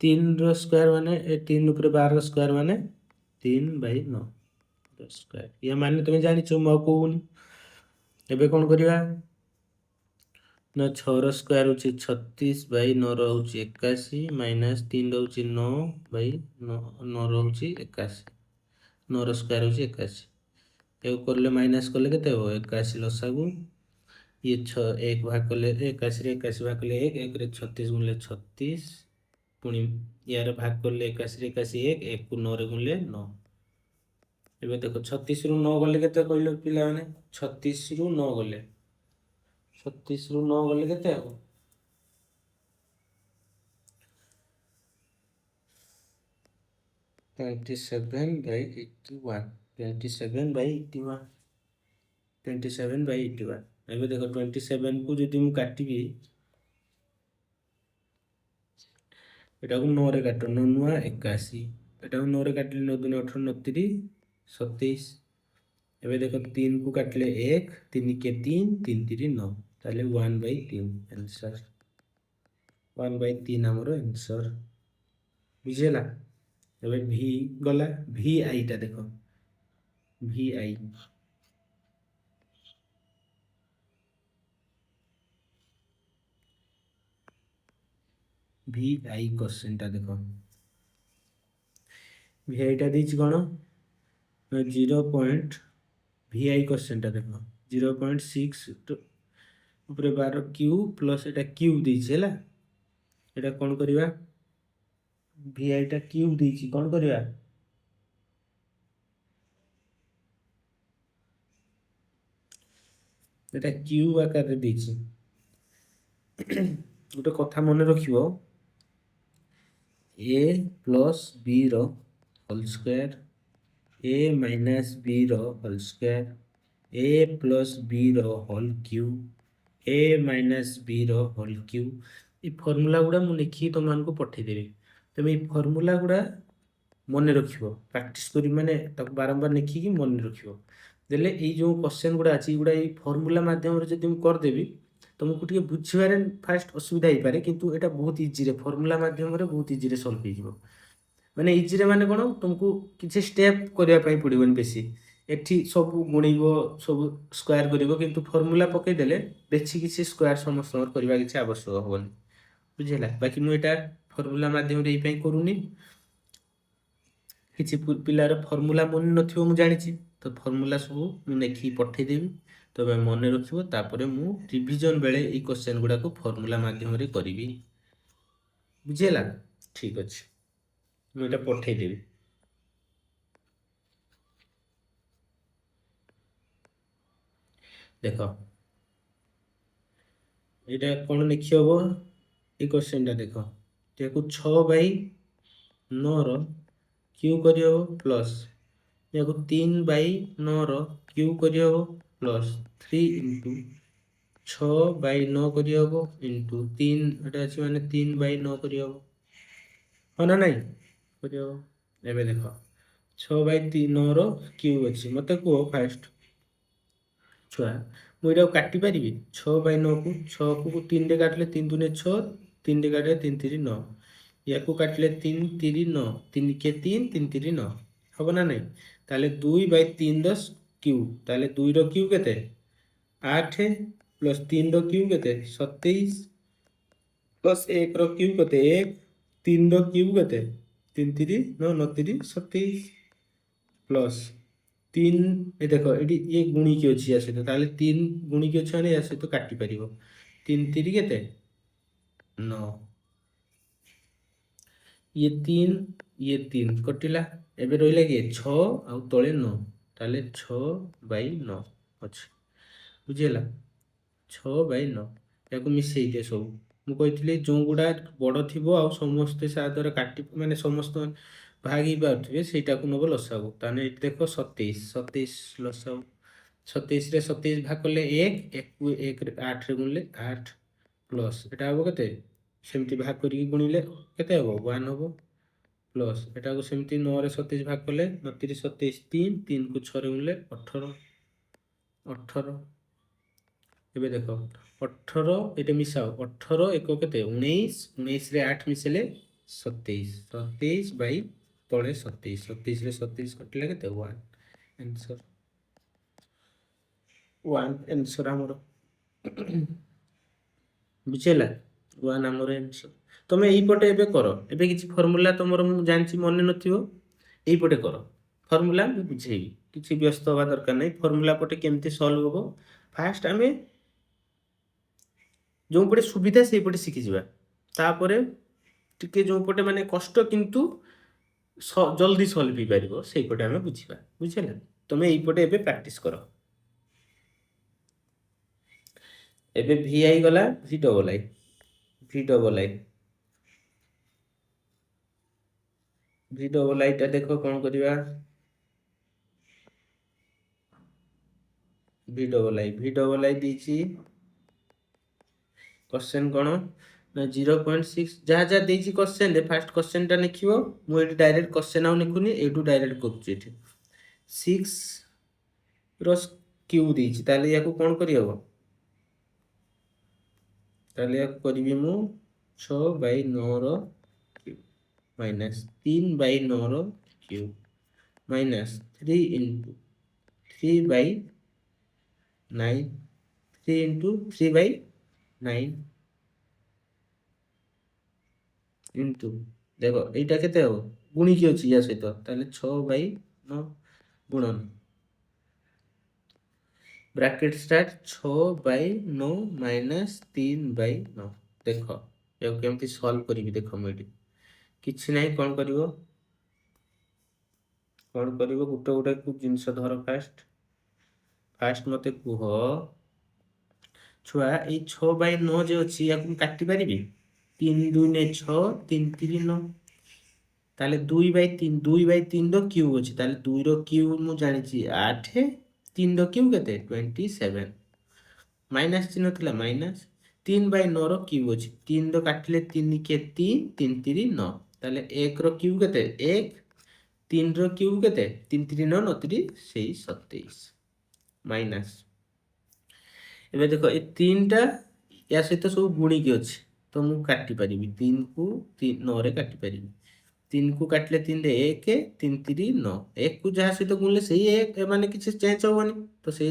3 ର ସ୍କয়াର ମାନେ 3 ଉପରେ 12 ର ସ୍କয়াର ମାନେ 3/9 ର ସ୍କয়াର। ଇয়া ମାନେ ତମେ ଜାଣିছো ମୁଁ ଆଉ କହୁନି। ଏବେ କ'ଣ କରିବା ନା 6 ର ସ୍କয়াର ହେଉଛି 36/9 ର ହେଉଛି 81 ମାଇନସ୍ 3 ର ହେଉଛି 9/9 ର ହେଉଛି 81। 9 ର ସ୍କয়াର ହେଉଛି 81। ଏକୁ କଲେ ମାଇନସ୍ କଲେ କେତେ ହେବ 81 ଲସାଗୁ ये 1 भाग कले 81 रे 81 भाग कले 1 1 रे 36 गुणले 36 पुणी यार भाग कले 81 रे 81 1 1 को 9 रे गुणले 9। एबे देखो 36 रु 9 गले केते कहलो पिला माने 36 रु 9 गले 36 रु 9 गले केते हो 27/81 27/81 27/81। ଏବେ ଦେଖ 27 को ଯଦି ମୁଁ କାଟିବି ଏଟାକୁ 9 ରେ କାଟ 9 ନୂଆ 81 ଏଟାକୁ 9 ରେ କାଟିଲେ 9 ଦୁନି 18 9 3 27। ଏବେ ଦେଖ 3 को କାଟିଲେ 1 3 के 3 3 3 9 ତାହେଲେ 1/3 आंसर 1/3 ଆମର आंसर ବୁଝିଲା। ଏବେ ଭି ଗଲା ଭି ଆଇ ଟା ଦେଖ ଭି ଆଇ ভি আই क्वेश्चनটা দেখো ভি আইটা ଦେଇଛି କ'ଣ 0. ভি আই क्वेश्चनটা দেখো 0.6 ଉପରେ 12 क्यू प्लस এটা क्यूब ଦେଇଛି ହେଲା। এটা କ'ଣ କରିବା ভি আইটা क्यूब ଦେଇଛି କ'ଣ କରିବା এটা क्यूब ଆକାରରେ ଦେଇଛି। ଗୋଟେ କଥା ମନେ ରଖିବ a ପ୍ଲସ୍ b ର whole square a minus b ର whole square a plus b ର whole cube a minus b ର होल क्यूब ये फॉर्मूला गुड़ा मु लिखी तुम मानक पठेदेवी तुम ये फॉर्मूला गुड़ा मन रख प्रैक्टिस करी माने बारंबार लिखिकी मन रख देले ये जो क्वेश्चन गुड़ा अच्छी गुड़ा ये फॉर्मूला माध्यम जब मुझे करदेवी तुमको टे बुझे फास्ट असुविधा हो पारे किंतु एटा बहुत इजी रे फॉर्मूला माध्यम रे बहुत इजी रे सॉल्व हो माने इजी रे माने कोन तुमको किसी स्टेप करबा पई पड़िबन बेसी एठी सब गुणिब सब स्क्वायर करिवो किंतु फॉर्मूला पकई देले बेसी किसी स्क्वायर समस्त करबा किसी आवश्यक होबनी बुझिला। बाकी मु एटा फॉर्मूला माध्यम रे पई करूनी किसी पिलार फॉर्मूला मन नथिबो मु जानिछि तो फॉर्मूला सब मु नेखि पठै देबी तबे मन रखिबो तापरे मु रिवीजन बेले ई क्वेश्चन गुडा को फॉर्मूला माध्यम रे करिवि बुझिला। ठीक अछि मु एटा पठै देबी देखो एटा कोन लिखि हबो ई क्वेश्चन टा देखो तेको 6/9 रो क्यू करियो प्लस याको 3/9 रो क्यू करियो प्लस 3 इंटू 6/9 करियो इंटू 3 एटा अछि माने 3/9 करियो हो ना नहीं करियो। एबे देखो 6/9 रो क्यू अछि मते को फास्ट छुआ मु एटा काटि परिबि 6/9 को 6 को 3 रे काटले 3 दुने 6 3 रे काटले 3 3 9 याको काटले 3 3 9 3 के 3 3 3 9 हबो ना नहीं ताले 2/3 10 क्यू ताले 2 रो क्यू केते 8 प्लस 3 रो क्यू केते 27 प्लस 1 रो क्यू केते 1 3 रो क्यू केते 3 3 9 9 3 27 प्लस 3 ए देखो एटी ये गुणी की अछि या सहित ताले 3 गुणी की अछि या सहित काटी परिबो 3 3 केते 9 ये तीन कटिला एबे रहिला कि 6 आ तळे 9 ताले 6/9 अछि बुझिला 6/9 याको मिसेई दे सब मु कहितले जो गुडा बड़ थिबो आ समस्त सा द्वारा काटी माने समस्त भागी पाउथिबे सेटा को नबो लसागु ताने एटी देखो 27 27 लसागु 27 रे 27 भाग करले 1 1 को 1 रे 8 रे गुणले 8 प्लस एटा हबो केते सेमति भाग करी गुणिले केते हबो 1 हबो प्लस एटा को सेमति 9 रे 27 भाग करले 9 3 27 3 3 को 6 रे गुणले 18 18 ଏବେ ଦେଖ 18 ଏଟା ମିଶାଅ 18 ଏକ କେତେ 19 19 ରେ 8 ମିଶେଲେ 27 27 ବାଇ ତଳେ 27 27 ରେ 27 କଟିଲା କେତେ 1 आंसर 1 आंसर हमरो ବୁଝିଲା 1 ଆମର आंसर ତମେ ଏଇ ପଟେ ଏବେ କର ଏବେ କିଛି ଫର୍ମୁଲା ତମର ମୁଁ ଜାଣିଛି ମନେ ନଥିବ ଏଇ ପଟେ କର ଫର୍ମୁଲା ମୁଁ ବୁଝେଇବି କିଛି ବ୍ୟସ୍ତ ହବା ଦରକାର ନାହିଁ ଫର୍ମୁଲା ପଟେ କେମିତି ସଲ୍ଭ ହବ ଫାଷ୍ଟ ଆମେ जो पटे सुविधा से पटे शिखी जावा तापरे टिके जो पटे माने कष्ट किंतु जल्दी सॉल्व भी पारिबो सेई पटे हमें बुझिबा बुझिला तमे एई पटे एबे प्रैक्टिस करो एबे vi गला v डबल आई v डबल आई v डबल आई ता देखो कोन करिवा v डबल आई दीची क्वेश्चन कोन ना 0.6 जहाँ जहाँ देइछि क्वेश्चन रे फर्स्ट क्वेश्चन टा लिखिबो मु एटी डायरेक्ट क्वेश्चन आउ लिखुनी एटू डायरेक्ट करछु एटी 6 रो क्यू देइछि ताले याको कोन करि हबो ताले याको करबी मु 6/9 रो क्यू माइनस 3/9 रो cube minus 3 into 3/9 3 into 3/9 into देखो एटा केते हो गुणी की अछि या सहित ताले 6/9 गुणन ब्रैकेट स्टार्ट 6/9 माइनस 3/9 देखो यो केमती सॉल्व करिवि देखो मेडी किछि नै कोन करिवो गुटे गुटे को जिंस धर फास्ट मते कुह छुआ ए 6/9 जे अछि याकु काटि परिबि 3 2 ने 6 3 3 9 ताले 2/3 2/3 रो क्यूब अछि ताले 2 रो क्यूब मु जानि छी 8 3 रो क्यूब केते 27 माइनस चिन्ह थिला माइनस 3/9 रो क्यूब अछि 3 रो काटले 3 के 3 3 3 9 ताले 1 रो क्यूब केते 1 3 रो क्यूब केते 3 3 9 9 3 सेई 27 माइनस एबे देखो ए 3 टा या सहित सब गुणी की अछि तो मु काटि परिबि 3 को 3 9 रे काटि परिबि 3 को काटले 3 रे 1 3 3 9 1 को जहा सहित गुणले सेही 1 माने किछि चेंज होबनी तो से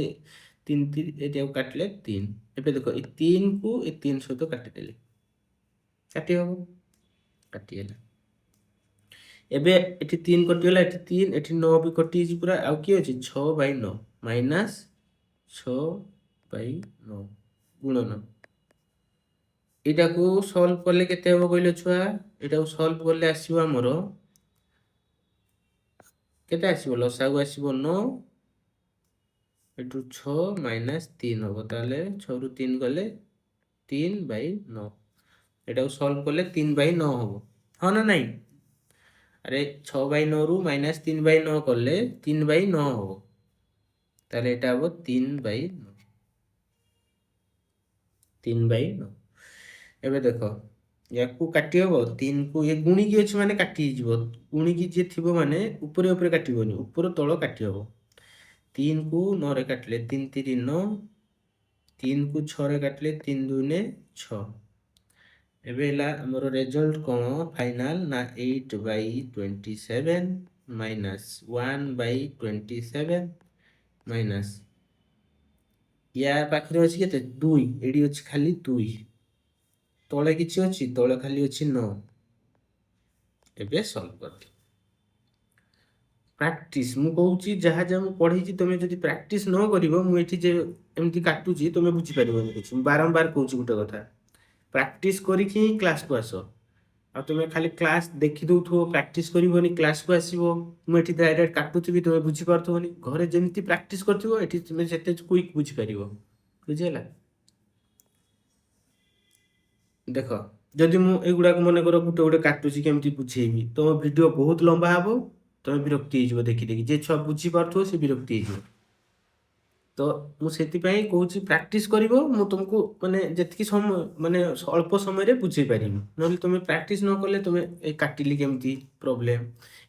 3 3 एटा काटले 3 एबे देखो ए 3 को ए 3 सहित काटि देले काटि होबो काटि गेला एबे एठी 3 कटि गेला एठी 3 एठी 9 भी कटि छि पूरा आ की अछि 6/9 माइनस 6/9 गुणन एटा को सॉल्व करले केते हो कहले छुआ एटा को सॉल्व करले आसीबो हमरो केते आसीबो लसागु आसीबो 9 एटू 6 माइनस 3 होबो ताले 6 रु 3 गले 3/9 एटा को सॉल्व करले 3/9 होबो ह ना नहीं अरे 6/9 रु माइनस 3/9 करले 3/9 होबो ताले एटा होबो 3/9 3/9 एबे देखो याकू काटी हबो 3 को ये गुणी की अछि माने काटी हिजबो गुणी की जे थिबो माने ऊपर ऊपर काटिबोनी ऊपर तळ काटी हबो 3 को 9 रे काटले 3 3 9 3 को 6 रे काटले 3 2 ने 6 एबे ला हमरो रिजल्ट कोन फाइनल ना 8/27 माइनस 1/27 ମାଇନସ୍ ୟା ପାଖରେ ଅଛି କେତେ 2, ଏଠି ଅଛି ଖାଲି 2, ତଳେ କିଛି ଅଛି, ତଳେ ଖାଲି ଅଛି 9। ଏବେ ସଲ୍ଭ କରିଦିଅ। ପ୍ରାକ୍ଟିସ୍ ମୁଁ କହୁଛି, ଯାହା ଯାହା ମୁଁ ପଢ଼େଇଛି ତୁମେ ଯଦି ପ୍ରାକ୍ଟିସ୍ ନ କରିବ, ମୁଁ ଏଠି ଯେ ଏମିତି କାଟୁଛି ତୁମେ ବୁଝିପାରିବନି କିଛି। ମୁଁ ବାରମ୍ବାର କହୁଛି ଗୋଟେ କଥା, ପ୍ରାକ୍ଟିସ୍ କରିକି ହିଁ କ୍ଲାସ୍କୁ ଆସ। ଆଉ ତୁମେ ଖାଲି କ୍ଲାସ୍ ଦେଖିଦେଉଥିବ, ପ୍ରାକ୍ଟିସ୍ କରିବନି, କ୍ଲାସ୍କୁ ଆସିବ, ମୁଁ ଏଠି ଡାଇରେକ୍ଟ କାଟୁଥିବି, ତୁମେ ବୁଝିପାରୁଥିବନି। ଘରେ ଯେମିତି ପ୍ରାକ୍ଟିସ୍ କରିଥିବ, ଏଠି ତୁମେ ସେତେ କୁଇକ୍ ବୁଝିପାରିବ। ବୁଝିହେଲା? ଦେଖ, ଯଦି ମୁଁ ଏଗୁଡ଼ାକ ମନେକର ଗୋଟେ ଗୋଟେ କାଟୁଛି, କେମିତି ବୁଝେଇବି, ତମ ଭିଡ଼ିଓ ବହୁତ ଲମ୍ବା ହେବ, ତମେ ବିରକ୍ତି ହେଇଯିବ ଦେଖି ଦେଖି। ଯେ ଛୁଆ ବୁଝିପାରୁଥିବ ସେ ବିରକ୍ତି ହେଇଯିବ। ତ ମୁଁ ସେଥିପାଇଁ କହୁଛି ପ୍ରାକ୍ଟିସ୍ କରିବ। ମୁଁ ତୁମକୁ ମାନେ ଯେତିକି ସମୟ, ମାନେ ଅଳ୍ପ ସମୟରେ ବୁଝେଇ ପାରିବି। ନହେଲେ ତୁମେ ପ୍ରାକ୍ଟିସ୍ ନ କଲେ, ତୁମେ ଏ କାଟିଲି କେମିତି ପ୍ରୋବ୍ଲେମ୍,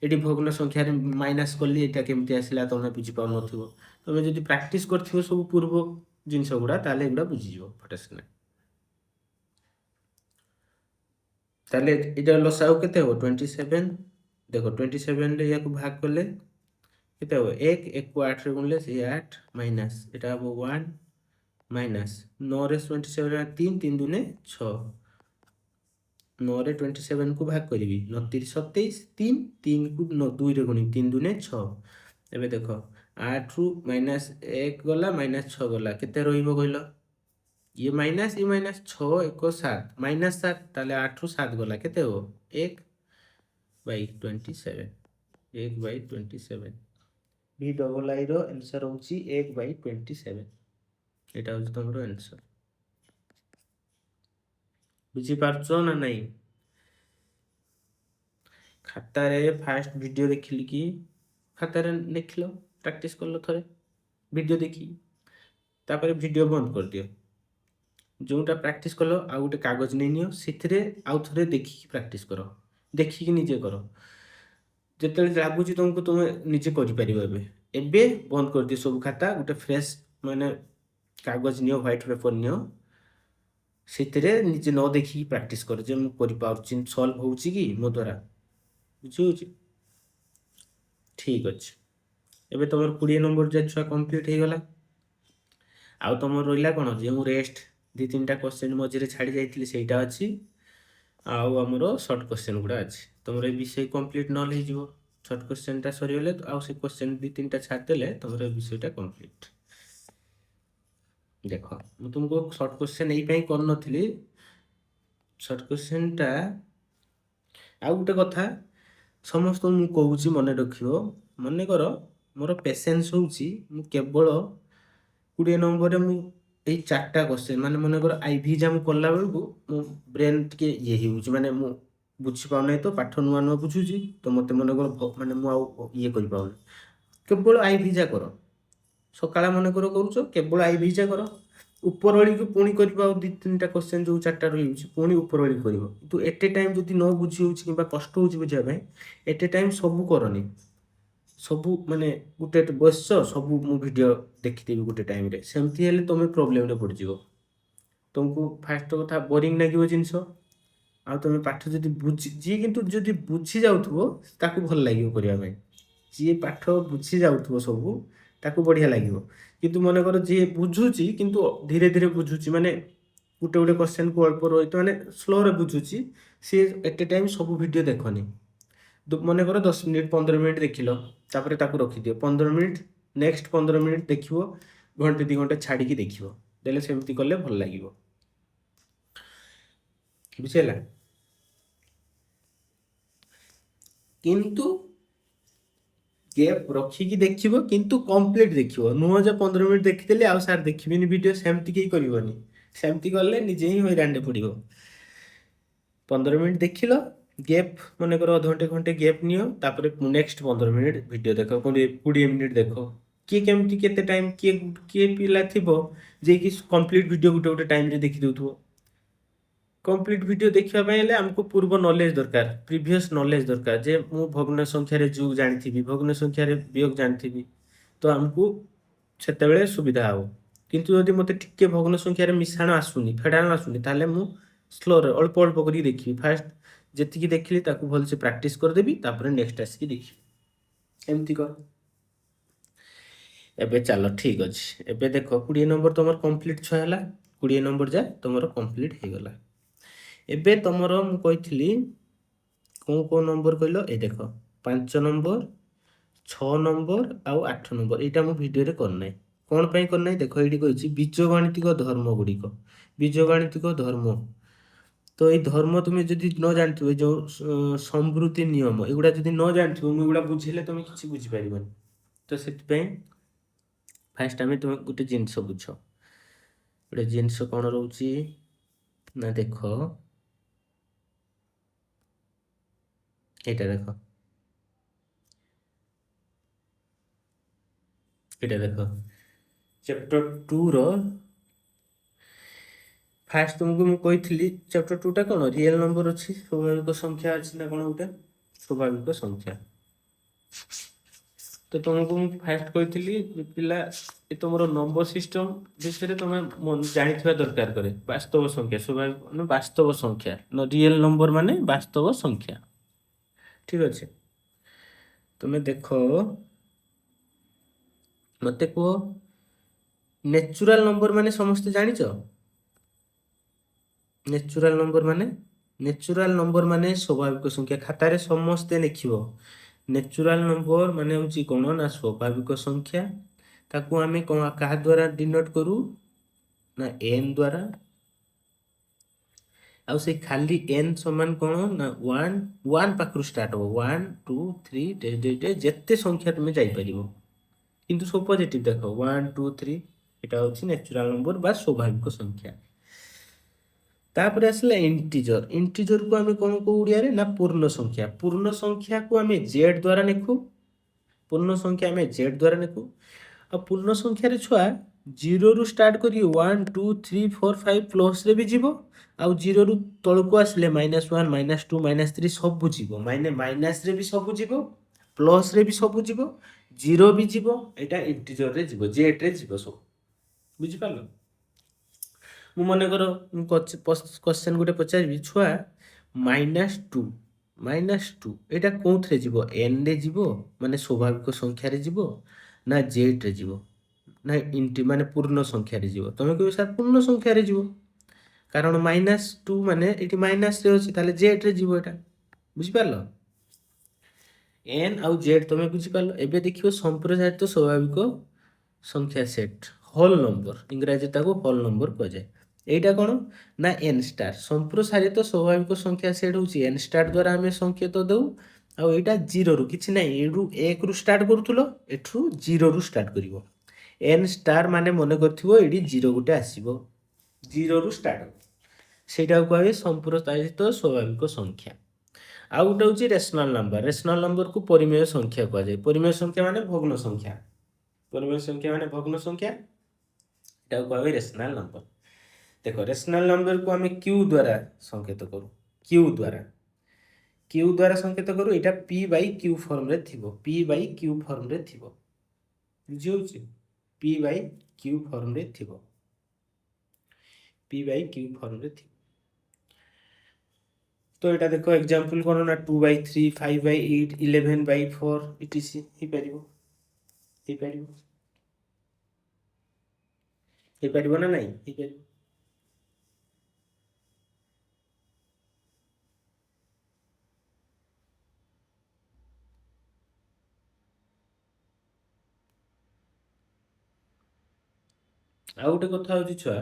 ଏଠି ଭଗ୍ନ ସଂଖ୍ୟାରେ ମାଇନସ୍ କଲି ଏଇଟା କେମିତି ଆସିଲା, ତୁମେ ବୁଝିପାରୁନଥିବ। ତୁମେ ଯଦି ପ୍ରାକ୍ଟିସ୍ କରିଥିବ ସବୁ ପୂର୍ବ ଜିନିଷ ଗୁଡ଼ା, ତାହେଲେ ଏଗୁଡ଼ା ବୁଝିଯିବ ଫଟାସ୍କିନା। ତାହେଲେ ଏଇଟା ଲସାଗୁ କେତେ ହେବ? 27। ଦେଖ 27ରେ ୟାକୁ ଭାଗ କଲେ କେତେ ହେବ? 1, 1କୁ 8ରେ ଗୁଣିଲେ ସେଇ 8, ମାଇନସ୍ ଏଇଟା ହେବ 1, ମାଇନସ୍ 9ରେ 27 3, 3 ଦୁନେ 6, 9ରେ 27କୁ ଭାଗ କରିବି, 9 3 27, 3, 3କୁ 2ରେ ଗୁଣିବି, 3 ଦୁନେ 6। ଏବେ ଦେଖ 8ରୁ ମାଇନସ୍ 1 ଗଲା, ମାଇନସ୍ 6 ଗଲା, କେତେ ରହିବ କହିଲ? ये माइनस 6 1 7, माइनस 7, ताले 8 ରୁ 7 ଗଲା, କେତେ ହେବ? 1/27, 1/27। ଭି ଡବଲ ଆଇ ର ଆନ୍ସର ହେଉଛି 1/27। ଏଇଟା ହେଉଛି ତମର ଆନ୍ସର। ବୁଝିପାରୁଛ ନା ନାଇଁ? ଖାତାରେ ଫାଷ୍ଟ ଭିଡ଼ିଓ ଦେଖିଲି କି, ଖାତାରେ ଲେଖିଲ, ପ୍ରାକ୍ଟିସ୍ କଲ ଥରେ ଭିଡ଼ିଓ ଦେଖି, ତାପରେ ଭିଡ଼ିଓ ବନ୍ଦ କରିଦିଅ। ଯେଉଁଟା ପ୍ରାକ୍ଟିସ୍ କଲ ଆଉ ଗୋଟେ କାଗଜ ନେଇନିଅ, ସେଥିରେ ଆଉ ଥରେ ଦେଖିକି ପ୍ରାକ୍ଟିସ୍ କର, ଦେଖିକି ନିଜେ କର। ଯେତେବେଳେ ଲାଗୁଛି ତୁମକୁ ତୁମେ ନିଜେ କରିପାରିବ। ଏବେ ଏବେ ବନ୍ଦ କରିଦିଅ ସବୁ ଖାତା, ଗୋଟେ ଫ୍ରେଶ୍ ମାନେ କାଗଜ ନିଅ, ହ୍ୱାଇଟ୍ ପେପର୍ ନିଅ, ସେଥିରେ ନିଜେ ନ ଦେଖିକି ପ୍ରାକ୍ଟିସ୍ କର, ଯେ ମୁଁ କରିପାରୁଛି, ସଲ୍ଭ ହେଉଛି କି ମୋ ଦ୍ୱାରା, ବୁଝିହେଉଛି? ଠିକ୍ ଅଛି। ଏବେ ତୁମର 20 ନମ୍ବର ଯେ ଛୁଆ କମ୍ପ୍ଲିଟ୍ ହେଇଗଲା। ଆଉ ତୁମର ରହିଲା କ'ଣ, ଯେ ମୁଁ ରେଷ୍ଟ 2-3ଟା କ୍ୱେଶ୍ଚନ୍ ମଝିରେ ଛାଡ଼ି ଯାଇଥିଲି, ସେଇଟା ଅଛି। ଆଉ ଆମର ସର୍ଟ କ୍ୱେଶ୍ଚନ୍ ଗୁଡ଼ା ଅଛି। ତୁମର ଏ ବିଷୟ କମ୍ପ୍ଲିଟ୍ ନହେଲେ ହେଇଯିବ। ସର୍ଟ କ୍ୱେଶ୍ଚନ୍ଟା ସରିଗଲେ ଆଉ ସେ କ୍ୱେଶ୍ଚନ୍ 2-3ଟା ଛାଡ଼ିଦେଲେ ତୁମର ଏ ବିଷୟଟା କମ୍ପ୍ଲିଟ୍। ଦେଖ, ମୁଁ ତୁମକୁ ସର୍ଟ କ୍ୱେଶ୍ଚନ୍ ଏଇପାଇଁ କରିନଥିଲି। ସର୍ଟ କ୍ୱେଶ୍ଚନ୍ଟା ଆଉ ଗୋଟେ କଥା ସମସ୍ତଙ୍କୁ ମୁଁ କହୁଛି, ମନେ ରଖିବ। ମନେକର ମୋର ପେସେନ୍ସ ହେଉଛି, ମୁଁ କେବଳ 20 ନମ୍ବରରେ ମୁଁ ଏଇ 4ଟା କ୍ୱେଶ୍ଚନ୍, ମାନେ ମନେକର ଆଇଭିଜା ମୁଁ କଲା ବେଳକୁ ମୋ ବ୍ରେନ୍ ଟିକେ ଇଏ ହେଉଛି, ମାନେ ମୁଁ ବୁଝିପାରୁନାହିଁ, ତ ପାଠ ନୂଆ ନୂଆ ବୁଝୁଛି, ତ ମୋତେ ମନେକର ମାନେ ମୁଁ ଆଉ ଇଏ କରିପାରୁନି। କେବଳ ଆଇଭିଜା କର। ସକାଳେ ମନେକର କରୁଛ, କେବଳ ଆଇଭିଜା କର। ଉପରଓଳିକୁ ପୁଣି କରିବ, ଆଉ 2-3ଟା କ୍ୱେଶ୍ଚନ୍ ଯେଉଁ 4ଟା ରହିଯାଉଛି ପୁଣି ଉପରଓଳି କରିବ। କିନ୍ତୁ ଏଟ୍ ଏ ଟାଇମ୍ ଯଦି ନ ବୁଝି ହେଉଛି କିମ୍ବା କଷ୍ଟ ହେଉଛି ବୁଝିବା ପାଇଁ, ଏଟ୍ ଏ ଟାଇମ୍ ସବୁ କରନି। ସବୁ ମାନେ ଗୋଟେ ବସିଛ, ସବୁ ମୁଁ ଭିଡ଼ିଓ ଦେଖିଦେବି ଗୋଟେ ଟାଇମ୍ରେ, ସେମିତି ହେଲେ ତୁମେ ପ୍ରୋବ୍ଲେମ୍ରେ ପଡ଼ିଯିବ। ତୁମକୁ ଫାଷ୍ଟ କଥା ବୋରିଂ ଲାଗିବ ଜିନିଷ। ଆଉ ତୁମେ ପାଠ ଯଦି ଯିଏ କିନ୍ତୁ ଯଦି ବୁଝି ଯାଉଥିବ, ତାକୁ ଭଲ ଲାଗିବ କରିବା ପାଇଁ। ଯିଏ ପାଠ ବୁଝି ଯାଉଥିବ ସବୁ, ତାକୁ ବଢ଼ିଆ ଲାଗିବ। କିନ୍ତୁ ମନେକର ଯିଏ ବୁଝୁଛି କିନ୍ତୁ ଧୀରେ ଧୀରେ ବୁଝୁଛି, ମାନେ ଗୋଟେ ଗୋଟେ କ୍ୱେଶ୍ଚନ୍କୁ ଅଳ୍ପ ରହିତ ମାନେ ସ୍ଲୋରେ ବୁଝୁଛି, ସିଏ ଏଟ୍ ଏ ଟାଇମ୍ ସବୁ ଭିଡ଼ିଓ ଦେଖନି। ମନେକର 10 ମିନିଟ୍ 15 ମିନିଟ୍ ଦେଖିଲ, ତାପରେ ତାକୁ ରଖିଦିଅ। 15 ମିନିଟ୍, ନେକ୍ସଟ 15 ମିନିଟ୍ ଦେଖିବ, ଘଣ୍ଟେ 2 ଘଣ୍ଟା ଛାଡ଼ିକି ଦେଖିବ। ଦେଲେ ସେମିତି କଲେ ଭଲ ଲାଗିବ। ବୁଝିହେଲା? କିନ୍ତୁ ଗେପ୍ ରଖିକି ଦେଖିବ, କିନ୍ତୁ କମ୍ପ୍ଲିଟ୍ ଦେଖିବ। ନୁହଁ ଯେ 15 ମିନିଟ୍ ଦେଖିଦେଲି ଆଉ ସାର୍ ଦେଖିବିନି ଭିଡ଼ିଓ, ସେମିତି କେହି କରିବନି। ସେମିତି କଲେ ନିଜେ ହିଁ ହଇରାଣରେ ପଡ଼ିବ। 15 ମିନିଟ୍ ଦେଖିଲ, ଗେପ୍ ମନେକର ଅଧଘଣ୍ଟେ ଘଣ୍ଟେ ଗେପ୍ ନିଅ, ତାପରେ ନେକ୍ସଟ 15 ମିନିଟ୍ ଭିଡ଼ିଓ ଦେଖ, 20 ମିନିଟ୍ ଦେଖ। କିଏ କେମିତି କେତେ ଟାଇମ୍, କିଏ ପିଲା ଥିବ ଯିଏକି କମ୍ପ୍ଲିଟ୍ ଭିଡ଼ିଓ ଗୋଟେ ଗୋଟେ ଟାଇମ୍ରେ ଦେଖିଦେଉଥିବ। କମ୍ପ୍ଲିଟ୍ ଭିଡ଼ିଓ ଦେଖିବା ପାଇଁ ହେଲେ ଆମକୁ ପୂର୍ବ ନଲେଜ୍ ଦରକାର, ପ୍ରିଭିୟସ୍ ନଲେଜ୍ ଦରକାର, ଯେ ମୁଁ ଭଗ୍ନ ସଂଖ୍ୟାରେ ଯୋଗ ଜାଣିଥିବି, ଭଗ୍ନ ସଂଖ୍ୟାରେ ବିୟୋଗ ଜାଣିଥିବି, ତ ଆମକୁ ସେତେବେଳେ ସୁବିଧା ହେବ। କିନ୍ତୁ ଯଦି ମୋତେ ଟିକେ ଭଗ୍ନ ସଂଖ୍ୟାରେ ମିଶାଣ ଆସୁନି, ଫେଡ଼ାଣ ଆସୁନି, ତାହେଲେ ମୁଁ ସ୍ଲୋରେ ଅଳ୍ପ ଅଳ୍ପ କରିକି ଦେଖିବି। ଫାଷ୍ଟ ଯେତିକି ଦେଖିଲି ତାକୁ ଭଲସେ ପ୍ରାକ୍ଟିସ୍ କରିଦେବି, ତାପରେ ନେକ୍ସଟ ଆସିକି ଦେଖିବି। ଏମିତି କର। ଏବେ ଚାଲ ଠିକ୍ ଅଛି। ଏବେ ଦେଖ 20 ନମ୍ବର ତମର କମ୍ପ୍ଲିଟ୍ ଛୁଆ ହେଲା। 20 ନମ୍ବର ଯାଏ ତମର କମ୍ପ୍ଲିଟ୍ ହେଇଗଲା। ଏବେ ତମର ମୁଁ କହିଥିଲି କୋଉ ନମ୍ବର କହିଲ? ଏଇ ଦେଖ 5 ନମ୍ବର, 6 ନମ୍ବର ଆଉ 8 ନମ୍ବର। ଏଇଟା ମୁଁ ଭିଡ଼ିଓରେ କରିନାହିଁ। କ'ଣ ପାଇଁ କରିନାହିଁ? ଦେଖ ଏଇଠି କହିଛି ବୀଜଗାଣିତିକ ଧର୍ମ ଗୁଡ଼ିକ। ବୀଜଗାଣିତିକ ଧର୍ମ, ତ ଏଇ ଧର୍ମ ତୁମେ ଯଦି ନ ଜାଣିଥିବ, ଏ ଯେଉଁ ସମୃଦ୍ଧି ନିୟମ ଏଗୁଡ଼ା ଯଦି ନ ଜାଣିଥିବ, ମୁଁ ଏଗୁଡ଼ା ବୁଝେଇଲେ ତୁମେ କିଛି ବୁଝିପାରିବନି। ତ ସେଥିପାଇଁ ଫାଷ୍ଟ ଆମେ ତୁମେ ଗୋଟେ ଜିନିଷ ବୁଝ। ଗୋଟେ ଜିନିଷ କ'ଣ ରହୁଛି ନା, ଦେଖ ଏଇଟା ଦେଖ, ଏଇଟା ଦେଖ ଚ୍ୟାପ୍ଟର 2ର ଫାଷ୍ଟ ତୁମକୁ ମୁଁ କହିଥିଲି ଚ୍ୟାପ୍ଟର 2ଟା କ'ଣ ରିଏଲ ନମ୍ବର ଅଛି, ସ୍ୱାଭାବିକ ସଂଖ୍ୟା ଅଛି ନା କ'ଣ ଗୋଟେ ସ୍ୱାଭାବିକ ସଂଖ୍ୟା। ତ ତୁମକୁ ମୁଁ ଫାଷ୍ଟ କହିଥିଲି ପିଲା ଏ ତୁମର ନମ୍ବର ସିଷ୍ଟମ ବିଷୟରେ ତୁମେ ଜାଣିଥିବା ଦରକାର କରେ। ବାସ୍ତବ ସଂଖ୍ୟା, ସ୍ୱାଭାବିକ ମାନେ ବାସ୍ତବ ସଂଖ୍ୟା, ରିଏଲ ନମ୍ବର ମାନେ ବାସ୍ତବ ସଂଖ୍ୟା। ଠିକ ଅଛି, ତୁମେ ଦେଖ ମତେ କୁହ ନେଚୁରାଲ ନମ୍ବର ମାନେ ସମସ୍ତେ ଜାଣିଛ? ନେଚୁରାଲ ନମ୍ବର ମାନେ, ନେଚୁରାଲ ନମ୍ବର ମାନେ ସ୍ୱାଭାବିକ ସଂଖ୍ୟା। ଖାତାରେ ସମସ୍ତେ ଲେଖିବ ନେଚୁରାଲ ନମ୍ବର ମାନେ ହେଉଛି କ'ଣ ନା ସ୍ୱାଭାବିକ ସଂଖ୍ୟା। ତାକୁ ଆମେ କାହା ଦ୍ୱାରା ଡିନୋଟ କରୁ ନା n ଦ୍ୱାରା। ଆଉ ସେ ଖାଲି n ସମାନ କ'ଣ ନା 1 ପାଖରୁ ଷ୍ଟାର୍ଟ ହେବ, 1 2 3 ଯେତେ ସଂଖ୍ୟା ତୁମେ ଯାଇପାରିବ, କିନ୍ତୁ ସବୁ ପଜିଟିଭ ଦେଖ 1 2 3। এটা ହେଉଛି ନ୍ୟାଚୁରାଲ ନମ୍ବର ବା ସ୍ୱାଭାବିକ ସଂଖ୍ୟା। ତାପରେ ଆସିଲା ଇଣ୍ଟିଜର। ଇଣ୍ଟିଜରକୁ ଆମେ କ'ଣ କହୁ ଓଡ଼ିଆରେ ନା ପୂର୍ଣ୍ଣ ସଂଖ୍ୟା। ପୂର୍ଣ୍ଣ ସଂଖ୍ୟାକୁ ଆମେ ଜେଡ୍ ଦ୍ୱାରା ଲେଖୁ। ପୂର୍ଣ୍ଣ ସଂଖ୍ୟା ଆମେ ଜେଡ୍ ଦ୍ୱାରା ଲେଖୁ। ଆଉ ପୂର୍ଣ୍ଣ ସଂଖ୍ୟାରେ ଛୁଆ 0ରୁ ଷ୍ଟାର୍ଟ କରି 1 2 3 4 5 ପ୍ଲସ୍ରେ ବି ଯିବ। ଆଉ 0ରୁ ତଳକୁ ଆସିଲେ -1 -2 -3 ସବୁ ଯିବ। ମାଇନସ୍ରେ ବି ସବୁ ଯିବ, ପ୍ଲସ୍ରେ ବି ସବୁ ଯିବ, 0 ବି ଯିବ। ଏଇଟା ଇଣ୍ଟିଜରରେ ଯିବ, ଜେଡ୍ରେ ଯିବ ସବୁ। ବୁଝିପାରିଲ? ମୁଁ ମନେକର କ୍ୱେଶ୍ଚନ୍ ଗୋଟେ ପଚାରିବି, ଛୁଆ -2 ଏଇଟା କେଉଁଥିରେ ଯିବ? ଏନ୍ରେ ଯିବ ମାନେ ସ୍ୱାଭାବିକ ସଂଖ୍ୟାରେ ଯିବ ନା ଜେଡ୍ରେ ଯିବ ନା ମାନେ ପୂର୍ଣ୍ଣ ସଂଖ୍ୟାରେ ଯିବ? ତମେ କହିବ ସାର୍ ପୂର୍ଣ୍ଣ ସଂଖ୍ୟାରେ ଯିବ, କାରଣ -2 ମାନେ ଏଠି ମାଇନସ୍ରେ ଅଛି, ତାହେଲେ ଜେଡ୍ରେ ଯିବ ଏଇଟା। ବୁଝିପାରିଲ? ଏନ୍ ଆଉ ଜେଡ୍ ତମେ ବୁଝିପାରିଲ। ଏବେ ଦେଖିବ ସମ୍ପ୍ରସାରିତ ସ୍ୱାଭାବିକ ସଂଖ୍ୟା ସେଟ୍, ହୋଲ୍ ନମ୍ବର, ଇଂରାଜୀ ତାକୁ ହୋଲ୍ ନମ୍ବର କୁହାଯାଏ। এইটা କ'ଣ ନା ଏନ୍ ଷ୍ଟାର। ସମ୍ପ୍ରସାରିତ ସ୍ୱାଭାବିକ ସଂଖ୍ୟା ସେଟ୍ ହେଉଛି ଏନ୍ ଷ୍ଟାର ଦ୍ୱାରା ଆମେ ସଂକେତ ଦେଉ। ଆଉ ଏଇଟା 0ରୁ କିଛି ନାହିଁ, ଏଇଠୁ 1ରୁ ଷ୍ଟାର୍ଟ କରୁଥିଲ, ଏଠୁ 0ରୁ ଷ୍ଟାର୍ଟ କରିବ। ଏନ୍ ଷ୍ଟାର ମାନେ ମନେ କରିଥିବ ଏଇଠି 0 ଗୋଟେ ଆସିବ, 0ରୁ ଷ୍ଟାର୍ଟ ହେବ, ସେଇଟାକୁ କୁହାଯାଏ ସମ୍ପ୍ରସାରିତ ସ୍ୱାଭାବିକ ସଂଖ୍ୟା। ଆଉ ଗୋଟେ ହେଉଛି ରେସନାଲ ନମ୍ବର। ରେସନାଲ ନମ୍ବରକୁ ପରିମେୟ ସଂଖ୍ୟା କୁହାଯାଏ। ପରିମେୟ ସଂଖ୍ୟା ମାନେ ଭଗ୍ନ ସଂଖ୍ୟା। ପରିମେୟ ସଂଖ୍ୟା ମାନେ ଭଗ୍ନ ସଂଖ୍ୟା, ଏଟାକୁ କୁହାଯାଏ ରେସନାଲ ନମ୍ବର। ଦେଖ ରେସନାଲ ନମ୍ବରକୁ ଆମେ କ୍ୟୁ ଦ୍ୱାରା ସଂକେତ କରୁ। କ୍ୟୁ ଦ୍ୱାରା ସଂକେତ କରୁ। ଏଇଟା p/q ଫର୍ମରେ ଥିବ, p/q ଫର୍ମରେ ଥିବ। ବୁଝି ହେଉଛି? p/q ଫର୍ମରେ ଥିବ, p/q ଫର୍ମରେ ଥିବ। ତ ଏଇଟା ଦେଖ ଏକ୍ଜାମ୍ପଲ କ'ଣ ନା 2/3 5/8 11/4 etc ହେଇପାରିବ। ହେଇପାରିବ ନା ନାଇଁ? ହେଇପାରିବ। ଆଉ ଗୋଟେ କଥା ହେଉଛି ଛୁଆ,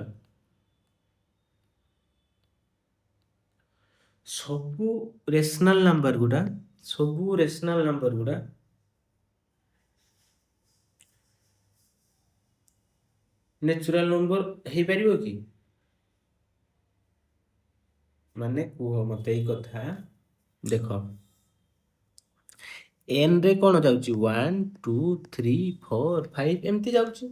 ସବୁ ରେସନାଲ ନମ୍ବର ଗୁଡ଼ା ନ୍ୟାଚୁରାଲ ନମ୍ବର ହେଇପାରିବ କି? ମାନେ କୁହ ମତେ ଏଇ କଥା। ଦେଖ ଏନ୍ରେ କ'ଣ ଯାଉଛି? 1 2 3 4 5 ଏମିତି ଯାଉଛି।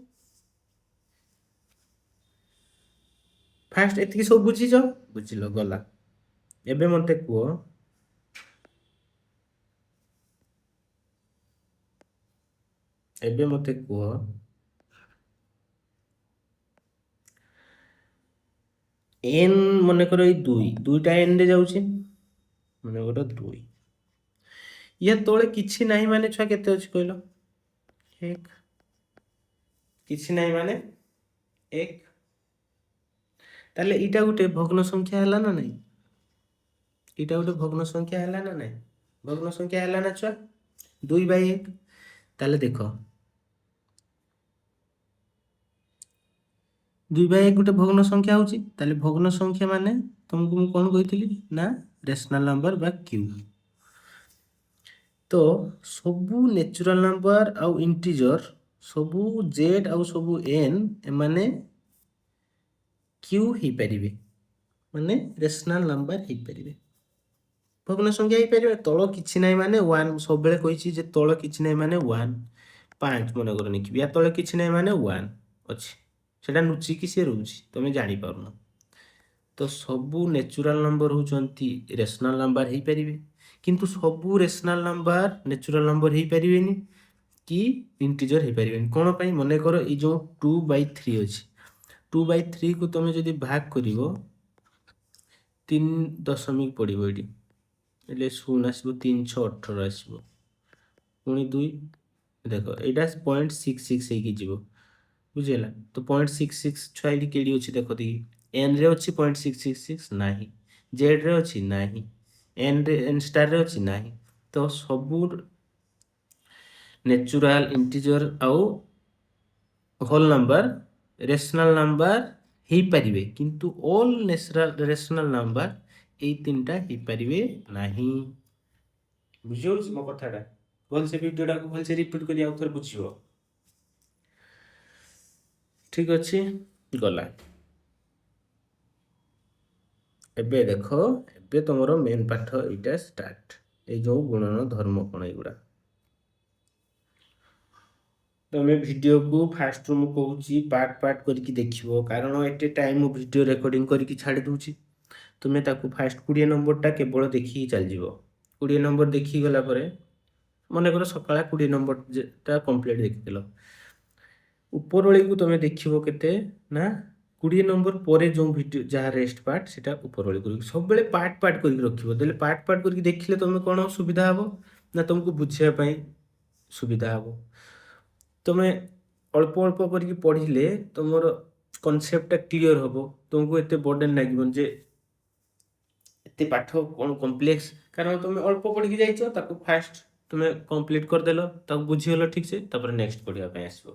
ଫାଷ୍ଟ ଏତିକି ସବୁ ବୁଝିଛ? ବୁଝିଲ, ଗଲା। ଏବେ ମତେ କୁହ ଏନ୍ ମନେକର ଏଇ ଦୁଇଟା ଏନ୍ରେ ଯାଉଛି, ମନେକର 2। ୟା ତଳେ କିଛି ନାହିଁ ମାନେ ଛୁଆ କେତେ ଅଛି କହିଲ? 1। କିଛି ନାହିଁ ମାନେ 1। ତାହେଲେ ଏଇଟା ଗୋଟେ ଭଗ୍ନ ସଂଖ୍ୟା ହେଲା ନା ନାହିଁ? ଏଇଟା ଗୋଟେ ଭଗ୍ନ ସଂଖ୍ୟା ହେଲା ନା ନାହିଁ? ଭଗ୍ନ ସଂଖ୍ୟା ହେଲା ନା ଛୁଆ? 2/1। ତାହେଲେ ଦେଖ 2/1 ଗୋଟେ ଭଗ୍ନ ସଂଖ୍ୟା ହଉଛି। ତାହେଲେ ଭଗ୍ନ ସଂଖ୍ୟା ମାନେ ତମକୁ ମୁଁ କଣ କହିଥିଲି ନା ରେସନାଲ ନମ୍ବର ବା କ୍ୟୁ। ତ ସବୁ ନ୍ୟାଚୁରାଲ ନମ୍ବର ଆଉ ଇଣ୍ଟିଜର, ସବୁ ଜେଡ୍ ଆଉ ସବୁ ଏନ୍, ଏମାନେ କ୍ୟୁ ହେଇପାରିବେ, ମାନେ ରେସନାଲ ନମ୍ବର ହେଇପାରିବେ, ଭଗ୍ନ ସଂଖ୍ୟା ହେଇପାରିବେ। ତଳ କିଛି ନାହିଁ ମାନେ 1, ସବୁବେଳେ କହିଛି ଯେ ତଳ କିଛି ନାହିଁ ମାନେ 1। 5 ମନେ କର ନେଇକି ୟା ତଳେ କିଛି ନାହିଁ ମାନେ 1 ଅଛି, ସେଟା ଲୁଚିକି ସେ ରହୁଛି, ତମେ ଜାଣିପାରୁନ। ତ ସବୁ ନ୍ୟାଚୁରାଲ ନମ୍ବର ହେଉଛନ୍ତି ରେସନାଲ ନମ୍ବର ହେଇପାରିବେ, କିନ୍ତୁ ସବୁ ରେସନାଲ ନମ୍ବର ନ୍ୟାଚୁରାଲ ନମ୍ବର ହେଇପାରିବେନି କି ଇଣ୍ଟିଜର ହେଇପାରିବେନି। କ'ଣ ପାଇଁ? ମନେକର ଏଇ ଯେଉଁ 2/3 ଅଛି, 2/3କୁ ତମେ ଯଦି ଭାଗ କରିବ 3 ଦଶମିକ ପଡ଼ିବ ଏଠି, ହେଲେ 0 ଆସିବ, 3 6 18 ଆସିବ, ପୁଣି 2 ଦେଖ ଏଇଟା 0.66 ହେଇକି ଯିବ, ବୁଝିହେଲା? ତ 0.66 ଛୁଆ ଏଠି କେଡ଼ି ଅଛି ଦେଖ ଦେଖି, ଏନ୍ରେ ଅଛି 0.666 ନାହିଁ, ଜେଡ୍ରେ ଅଛି ନାହିଁ, ଏନ୍ ଷ୍ଟାରରେ ଅଛି ନାହିଁ। ତ ସବୁ ନ୍ୟାଚୁରାଲ, ଇଣ୍ଟିଜର ଆଉ ହୋଲ୍ ନମ୍ବର ରେସନାଲ ନମ୍ବର ହେଇପାରିବେ, କିନ୍ତୁ ଅଲ୍ ରେସନାଲ ନମ୍ବର ଏଇ 3ଟା ହେଇପାରିବେ ନାହିଁ। ବୁଝିଯାଉଛି ମୋ କଥାଟା? ଭଲସେ ଭିଡ଼ିଓଟାକୁ ଭଲସେ ରିପିଟ୍ କରି ଆଉ ଥରେ ବୁଝିବ। ଠିକ ଅଛି, ଗଲା। ଏବେ ଦେଖ, ଏବେ ତମର ମେନ୍ ପାଠ ଏଇଟା ଷ୍ଟାର୍ଟ। ଏଇ ଯେଉଁ ଗୁଣନ ଧର୍ମ କ'ଣ ଏଇଗୁଡ଼ା ତମେ ଭିଡ଼ିଓକୁ ଫାଷ୍ଟରୁ ମୁଁ କହୁଛି ପାର୍ଟ ପାର୍ଟ କରିକି ଦେଖିବ, କାରଣ ଏତେ ଟାଇମ୍ ମୁଁ ଭିଡ଼ିଓ ରେକର୍ଡ଼ିଂ କରିକି ଛାଡ଼ି ଦେଉଛି। ତୁମେ ତାକୁ ଫାଷ୍ଟ 20 ନମ୍ବରଟା କେବଳ ଦେଖିକି ଚାଲିଯିବ। 20 ନମ୍ବର ଦେଖିକି ଗଲା ପରେ ମନେକର ସକାଳେ 20 ନମ୍ବରଟା କମ୍ପ୍ଲିଟ୍ ଦେଖିଦେଲ, ଉପରଓଳିକୁ ତମେ ଦେଖିବ କେତେ ନା 20 ନମ୍ବର ପରେ ଯେଉଁ ଭିଡ଼ିଓ ଯାହା ରେଷ୍ଟ ପାର୍ଟ ସେଟା ଉପରଓଳି କରିକି ସବୁବେଳେ ପାର୍ଟ ପାର୍ଟ କରିକି ରଖିବ। ଦେଲେ ପାର୍ଟ ପାର୍ଟ କରିକି ଦେଖିଲେ ତମେ କ'ଣ ସୁବିଧା ହେବ ନା ତୁମକୁ ବୁଝିବା ପାଇଁ ସୁବିଧା ହେବ। ତମେ ଅଳ୍ପ ଅଳ୍ପ କରିକି ପଢ଼ିଲେ ତୁମର କନସେପ୍ଟଟା କ୍ଲିଅର ହେବ, ତୁମକୁ ଏତେ ବର୍ଡେନ୍ ଲାଗିବନି ଯେ ଏତେ ପାଠ କ'ଣ କମ୍ପ୍ଲେକ୍ସ, କାରଣ ତୁମେ ଅଳ୍ପ ପଢ଼ିକି ଯାଇଛ, ତାକୁ ଫାଷ୍ଟ ତୁମେ କମ୍ପ୍ଲିଟ୍ କରିଦେଲ, ତାକୁ ବୁଝିଗଲ ଠିକ୍ସେ, ତାପରେ ନେକ୍ସଟ ପଢ଼ିବା ପାଇଁ ଆସିବ।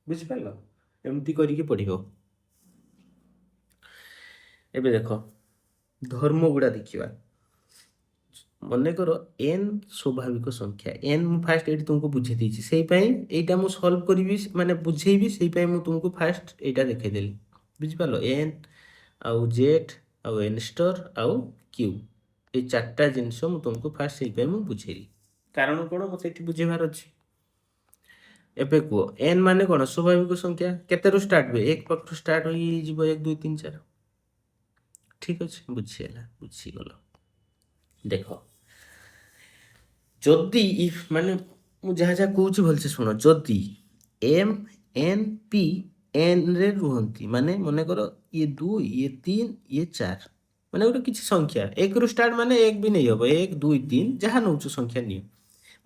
ବୁଝିପାରିଲ? ଏମିତି କରିକି ପଢ଼ିବ। ଏବେ ଦେଖ ଧର୍ମ ଗୁଡ଼ା ଦେଖିବା। ମନେକର n ସ୍ୱାଭାବିକ ସଂଖ୍ୟା, n ମୁଁ ଫାଷ୍ଟ ଏଇଠି ତୁମକୁ ବୁଝେଇ ଦେଇଛି, ସେଇପାଇଁ ଏଇଟା ମୁଁ ସଲ୍ଭ କରିବି ମାନେ ବୁଝେଇବି, ସେଇପାଇଁ ମୁଁ ତୁମକୁ ଫାଷ୍ଟ ଏଇଟା ଦେଖେଇଦେଲି। ବୁଝିପାରିଲ? n ଆଉ ଜେଡ୍ ଆଉ n ଷ୍ଟର ଆଉ କ୍ୟୁ, ଏଇ 4ଟା ଜିନିଷ ମୁଁ ତୁମକୁ ଫାଷ୍ଟ ସେଇପାଇଁ ମୁଁ ବୁଝେଇଲି। କାରଣ କ'ଣ ମୋତେ ଏଠି ବୁଝେଇବାର ଅଛି। ଏବେ କୁହ n ମାନେ କ'ଣ? ସ୍ୱାଭାବିକ ସଂଖ୍ୟା। କେତେରୁ ଷ୍ଟାର୍ଟ ହୁଏ? 1 ପାଖରୁ ଷ୍ଟାର୍ଟ ହୋଇଯିବ, 1 2 3 4। ଠିକ ଅଛି, ବୁଝିହେଲା? ବୁଝିଗଲ? ଦେଖ ଯଦି ଇଫ୍ ମାନେ ମୁଁ ଯାହା ଯାହା କହୁଛି ଭଲସେ ଶୁଣ, ଯଦି ଏମ୍ ଏନ୍ ପି ଏନ୍ରେ ରୁହନ୍ତି, ମାନେ ମନେକର ଇଏ 2 ଇଏ 3 ଇଏ 4, ମାନେ ଗୋଟେ କିଛି ସଂଖ୍ୟା 1ରୁ ଷ୍ଟାର୍ଟ, ମାନେ 1 ବି ନେଇ ହେବ, 1 2 3 ଯାହା ନେଉଛୁ ସଂଖ୍ୟା ନିଅ।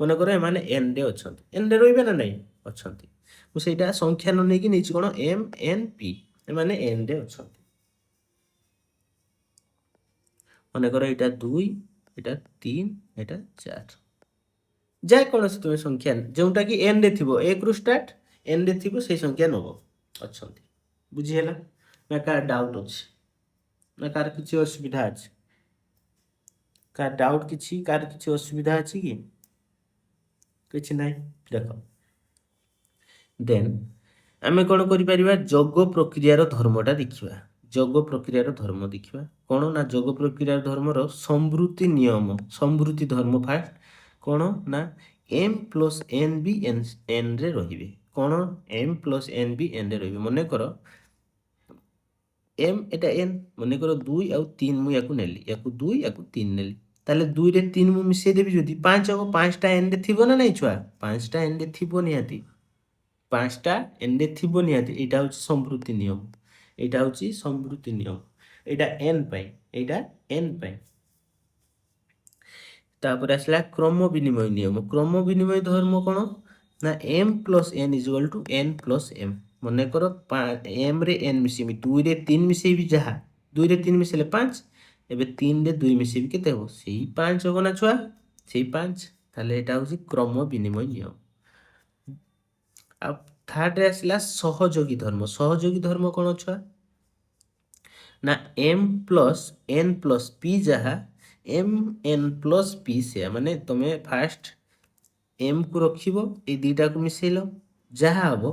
ମନେକର ଏମାନେ ଏନ୍ରେ ଅଛନ୍ତି, ଏନ୍ରେ ରହିବେ ନା ନାହିଁ? ଅଛନ୍ତି। ମୁଁ ସେଇଟା ସଂଖ୍ୟା ନ ନେଇକି ନେଇଛି କ'ଣ, ଏମ୍ ଏନ୍ ପି, ଏମାନେ ଏନ୍ରେ ଅଛନ୍ତି। ମନେକର ଏଇଟା 2 ଏଇଟା 3 ଏଇଟା 4, ଯେକୌଣସି ତୁମେ ସଂଖ୍ୟା ଯେଉଁଟାକି ଏନ୍ରେ ଥିବ, 1ରୁ ଷ୍ଟାର୍ଟ, ଏନ୍ରେ ଥିବ ସେଇ ସଂଖ୍ୟା ନେବ, ଅଛନ୍ତି। ବୁଝିହେଲା ନା? କାହାର ଡାଉଟ୍ ଅଛି ନା କାହାର କିଛି ଅସୁବିଧା ଅଛି? କାହାର ଡାଉଟ୍ କିଛି, କାହାର କିଛି ଅସୁବିଧା ଅଛି କି? କିଛି ନାହିଁ। ଦେଖ ଦେନ୍ ଆମେ କ'ଣ କରିପାରିବା? ଯୋଗ ପ୍ରକ୍ରିୟାର ଧର୍ମଟା ଦେଖିବା। ଯୋଗ ପ୍ରକ୍ରିୟାର ଧର୍ମ ଦେଖିବା କ'ଣ ନା, ଯୋଗ ପ୍ରକ୍ରିୟାର ଧର୍ମର ସମୃତି ନିୟମ, ସମୃତି ଧର୍ମ ଫାଷ୍ଟ କ'ଣ ନା m ପ୍ଲସ୍ n ବି nରେ ରହିବେ। କ'ଣ? m ପ୍ଲସ୍ n ବି nରେ ରହିବେ। ମନେକର m ଏଟା n, ମନେକର 2 ଆଉ 3 ମୁଁ ୟାକୁ ନେଲି, ୟାକୁ 2 ୟାକୁ 3 ନେଲି, ତାହେଲେ 2ରେ 3 ମୁଁ ମିଶାଇ ଦେବି, ଯଦି 5 ହେବ, 5ଟା nରେ ଥିବ ନା ନାହିଁ ଛୁଆ? 5ଟା nରେ ଥିବ ନିହାତି, 5ଟା nରେ ଥିବ ନିହାତି। ଏଇଟା ହେଉଛି ସମୃତି ନିୟମ, ଏଇଟା ହେଉଛି ସମୃତି ନିୟମ। ଏଇଟା n ପାଇଁ, ଏଇଟା n ପାଇଁ। ତାପରେ ଆସିଲା କ୍ରମ ବିନିମୟ ନିୟମ। କ୍ରମ ବିନିମୟ ଧର୍ମ କ'ଣ ନା m plus n is equal to n plus m। ମନେକର m ରେ n ମିଶେଇବି, 2 ରେ 3 ମିଶେଇବି, ଯାହା 2 ରେ 3 ମିଶେଇଲେ 5, ଏବେ 3 ରେ 2 ମିଶେଇବି କେତେ ହେବ? ସେଇ 5 ହେବ ନା ଛୁଆ, ସେଇ 5। ତାହେଲେ ଏଇଟା ହେଉଛି କ୍ରମ ବିନିମୟ ନିୟମ। ଆଉ ଥାର୍ଡରେ ଆସିଲା ସହଯୋଗୀ ଧର୍ମ। ସହଯୋଗୀ ଧର୍ମ କ'ଣ ଛୁଆ ନା m plus n plus p, ଯାହା m n ପ୍ଲସ୍ p ସେୟା, ମାନେ ତମେ ଫାଷ୍ଟ m କୁ ରଖିବ, ଏଇ ଦୁଇଟାକୁ ମିଶେଇଲ, ଯାହା ହବ